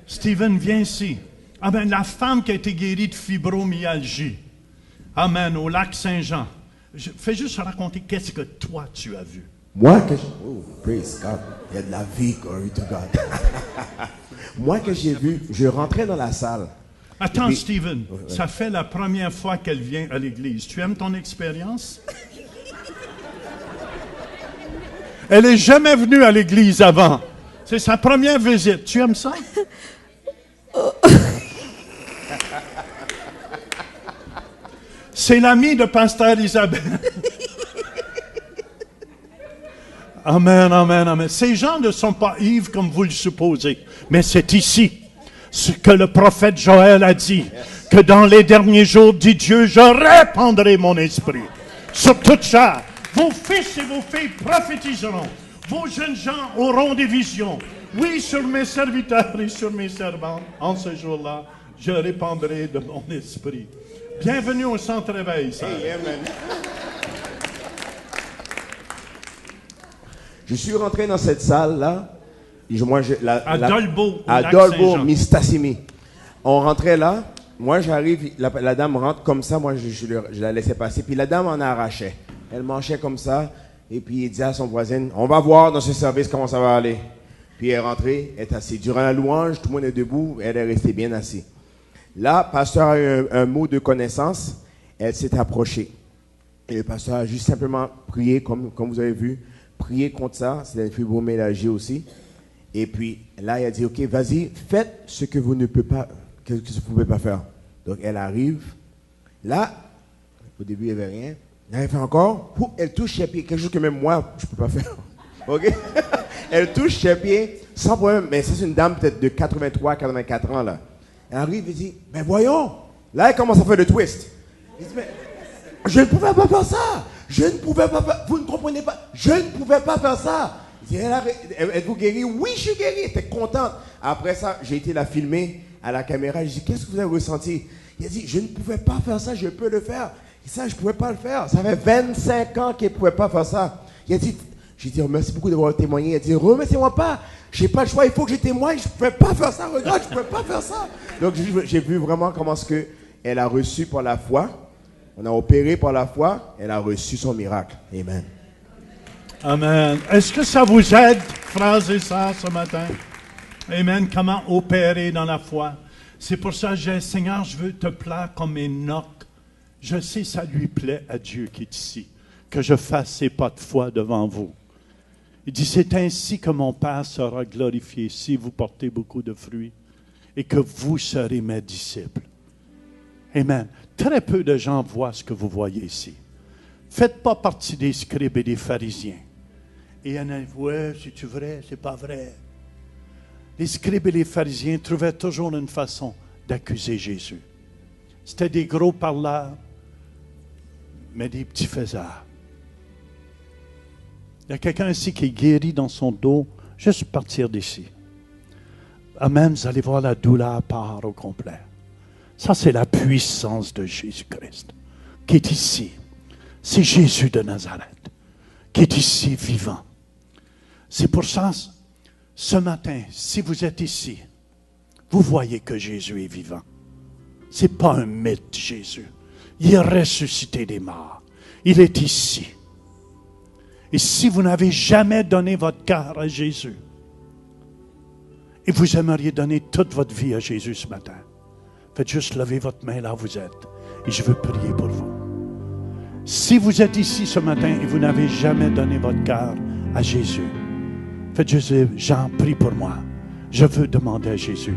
Steven, viens ici. Amen. La femme qui a été guérie de fibromyalgie. Amen. Au lac Saint-Jean. Fais juste raconter qu'est-ce que toi tu as vu. Moi que oh, praise God. Il y a de la vie, glory to God. Moi que j'ai vu, je rentrais dans la salle. Attends, puis, Steven, ça fait la première fois qu'elle vient à l'église. Tu aimes ton expérience? Elle n'est jamais venue à l'église avant. C'est sa première visite. Tu aimes ça? C'est l'ami de Pasteur Isabelle. Amen, amen, amen. Ces gens ne sont pas ivres comme vous le supposez. Mais c'est ici ce que le prophète Joël a dit. Que dans les derniers jours, dit Dieu, je répandrai mon esprit sur toute chair. Vos fils et vos filles prophétiseront. Vos jeunes gens auront des visions. Oui, sur mes serviteurs et sur mes servantes, en ce jour-là, je répandrai de mon esprit. Bienvenue au Centre Éveil, ça. Hey, amen. Je suis rentré dans cette salle-là. À Dolbeau, Mistassini. On rentrait là. Moi, j'arrive. La dame rentre comme ça. Moi, je la laissais passer. Puis la dame en arrachait. Elle manchait comme ça. Et puis, il dit à son voisin, on va voir dans ce service comment ça va aller. Puis elle est rentrée, elle est assise. Durant la louange, tout le monde est debout. Elle est restée bien assise. Là, le pasteur a eu un mot de connaissance. Elle s'est approchée. Et le pasteur a juste simplement prié, comme vous avez vu. Prié contre ça. C'est une fibromyalgie aussi. Et puis, là, il a dit, OK, vas-y, faites ce que vous ne pouvez pas faire. Donc, elle arrive. Là, au début, il n'y avait rien. Elle fait encore. Elle touche ses pieds. Quelque chose que même moi, je ne peux pas faire. OK? Elle touche ses pieds sans problème. Mais c'est une dame peut-être de 83, 84 ans, là. Elle arrive et dit, mais voyons. Là, elle commence à faire le twist. Elle dit, mais je ne pouvais pas faire ça. Je ne pouvais pas faire... Vous ne comprenez pas. Je ne pouvais pas faire ça. Êtes-vous guéri? Oui, je suis guéri. J'étais contente. Après ça, j'ai été la filmer à la caméra. Je dis, qu'est-ce que vous avez ressenti? Il a dit, je ne pouvais pas faire ça, je peux le faire. Et ça, je ne pouvais pas le faire. Ça fait 25 ans qu'il ne pouvait pas faire ça. Il a dit, j'ai dit, merci beaucoup d'avoir témoigné. Il a dit, remerciez-moi pas. Je n'ai pas le choix, il faut que je témoigne. Je ne pouvais pas faire ça. Regarde, je ne pouvais pas faire ça. Donc, j'ai vu vraiment comment elle a reçu par la foi. On a opéré par la foi. Elle a reçu son miracle. Amen. Amen. Est-ce que ça vous aide, frères et sœurs, ce matin? Amen. Comment opérer dans la foi? C'est pour ça que j'ai, Seigneur, je veux te plaire comme Enoch. Je sais, ça lui plaît à Dieu qui est ici, que je fasse ces pas de foi devant vous. Il dit, c'est ainsi que mon Père sera glorifié si vous portez beaucoup de fruits et que vous serez mes disciples. Amen. Très peu de gens voient ce que vous voyez ici. Faites pas partie des scribes et des pharisiens. Et il y en a, ouais, c'est-tu vrai, c'est pas vrai. Les scribes et les pharisiens trouvaient toujours une façon d'accuser Jésus. C'était des gros parleurs, mais des petits faiseurs. Il y a quelqu'un ici qui est guéri dans son dos, juste partir d'ici. Amen, vous allez voir la douleur part au complet. Ça, c'est la puissance de Jésus-Christ qui est ici. C'est Jésus de Nazareth qui est ici vivant. C'est pour ça, ce matin, si vous êtes ici, vous voyez que Jésus est vivant. Ce n'est pas un mythe, Jésus. Il est ressuscité des morts. Il est ici. Et si vous n'avez jamais donné votre cœur à Jésus, et vous aimeriez donner toute votre vie à Jésus ce matin, faites juste lever votre main là où vous êtes, et je veux prier pour vous. Si vous êtes ici ce matin et vous n'avez jamais donné votre cœur à Jésus, faites juste dire, Jean, prie pour moi. Je veux demander à Jésus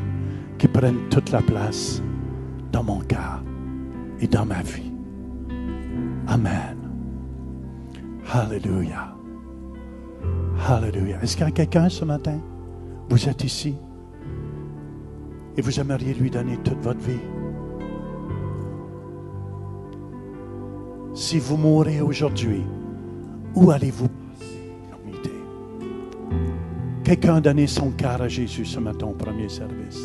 qu'il prenne toute la place dans mon cœur et dans ma vie. Amen. Alléluia. Alléluia. Est-ce qu'il y a quelqu'un ce matin? Vous êtes ici et vous aimeriez lui donner toute votre vie. Si vous mourrez aujourd'hui, où allez-vous passer l'éternité? Quelqu'un a donné son cœur à Jésus ce matin au premier service.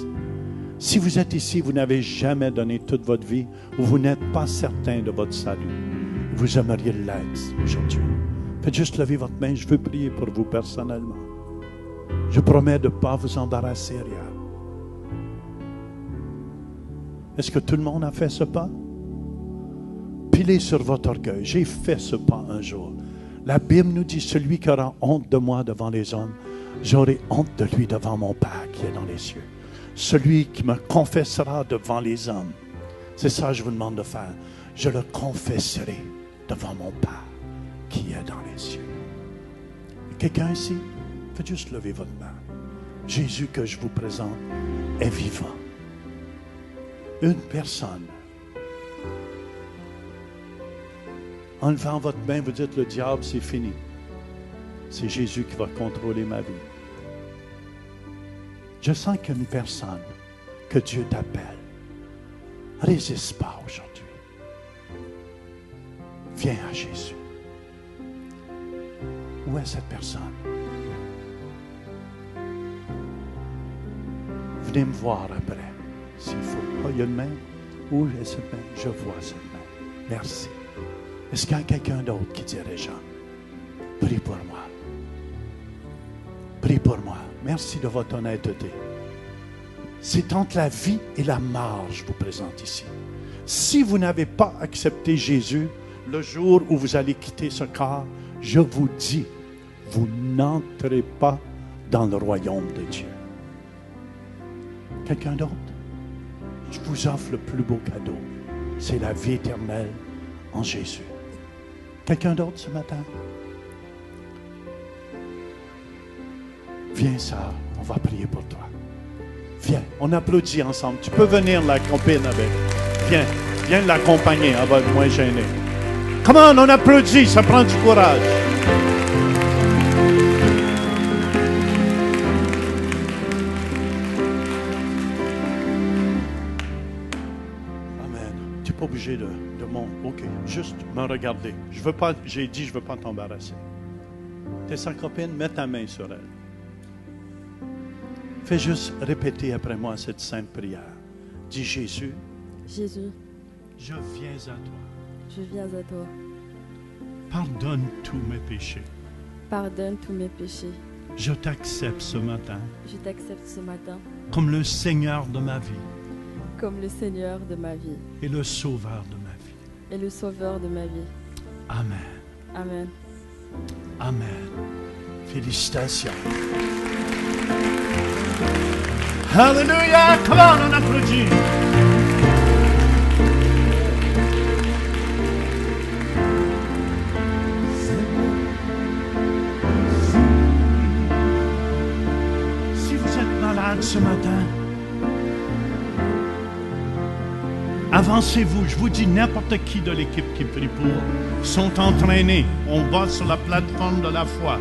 Si vous êtes ici, vous n'avez jamais donné toute votre vie, ou vous n'êtes pas certain de votre salut, vous aimeriez l'être aujourd'hui. Faites juste lever votre main, je veux prier pour vous personnellement. Je promets de ne pas vous embarrasser, rien. Est-ce que tout le monde a fait ce pas? Pilez sur votre orgueil. J'ai fait ce pas un jour. La Bible nous dit, celui qui aura honte de moi devant les hommes, j'aurai honte de lui devant mon Père qui est dans les cieux. Celui qui me confessera devant les hommes, c'est ça que je vous demande de faire. Je le confesserai devant mon Père qui est dans les cieux. Quelqu'un ici? Faites juste lever votre main. Jésus que je vous présente est vivant. Une personne. En levant votre main, vous dites, le diable, c'est fini. C'est Jésus qui va contrôler ma vie. Je sens qu'il y a une personne que Dieu t'appelle. Résiste pas aujourd'hui. Viens à Jésus. Où est cette personne? Venez me voir après, s'il faut. Oh, il y a une main. Où est cette main? Je vois cette main. Merci. Est-ce qu'il y a quelqu'un d'autre qui dirait, Jean, prie pour moi. Prie pour moi. Merci de votre honnêteté. C'est entre la vie et la mort, je vous présente ici. Si vous n'avez pas accepté Jésus, le jour où vous allez quitter ce corps, je vous dis, vous n'entrez pas dans le royaume de Dieu. Quelqu'un d'autre? Je vous offre le plus beau cadeau. C'est la vie éternelle en Jésus. Quelqu'un d'autre ce matin? Viens, sœur, on va prier pour toi. Viens, on applaudit ensemble. Tu peux venir la copine avec. Viens l'accompagner, elle va être moins gênée. Comment on applaudit, ça prend du courage. Amen. Tu n'es pas obligé de OK, juste me regarder. J'ai dit, je ne veux pas t'embarrasser. Tu es sa copine, mets ta main sur elle. Fais juste répéter après moi cette sainte prière. Dis Jésus. Jésus. Je viens à toi. Je viens à toi. Pardonne tous mes péchés. Pardonne tous mes péchés. Je t'accepte ce matin. Je t'accepte ce matin. Comme le Seigneur de ma vie. Comme le Seigneur de ma vie. Et le Sauveur de ma vie. Et le Sauveur de ma vie. Amen. Amen. Amen. Félicitations. Alléluia. Comment on applaudit? Si vous êtes malade ce matin, avancez-vous. Je vous dis, n'importe qui de l'équipe qui prie pour sont entraînés. On va sur la plateforme de la foi.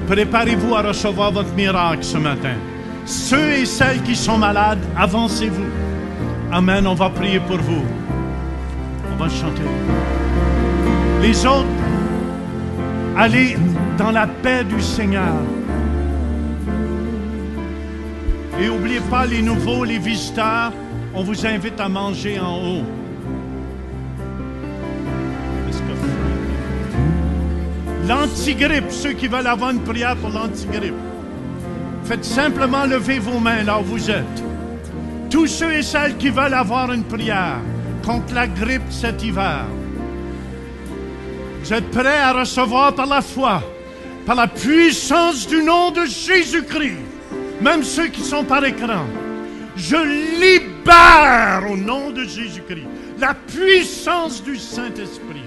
Préparez-vous à recevoir votre miracle ce matin. Ceux et celles qui sont malades, avancez-vous. Amen, on va prier pour vous. On va chanter. Les autres, allez dans la paix du Seigneur. Et n'oubliez pas les nouveaux, les visiteurs, on vous invite à manger en haut. L'antigrippe, ceux qui veulent avoir une prière pour l'antigrippe, faites simplement lever vos mains là où vous êtes. Tous ceux et celles qui veulent avoir une prière contre la grippe cet hiver, vous êtes prêts à recevoir par la foi, par la puissance du nom de Jésus-Christ, même ceux qui sont par écran. Je libère au nom de Jésus-Christ la puissance du Saint-Esprit.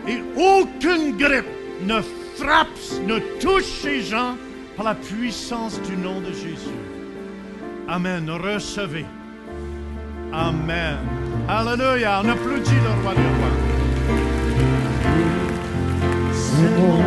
Et aucune grippe ne frappe, ne touche ces gens par la puissance du nom de Jésus. Amen. Recevez. Amen. Alléluia. On applaudit le roi des rois. C'est bon.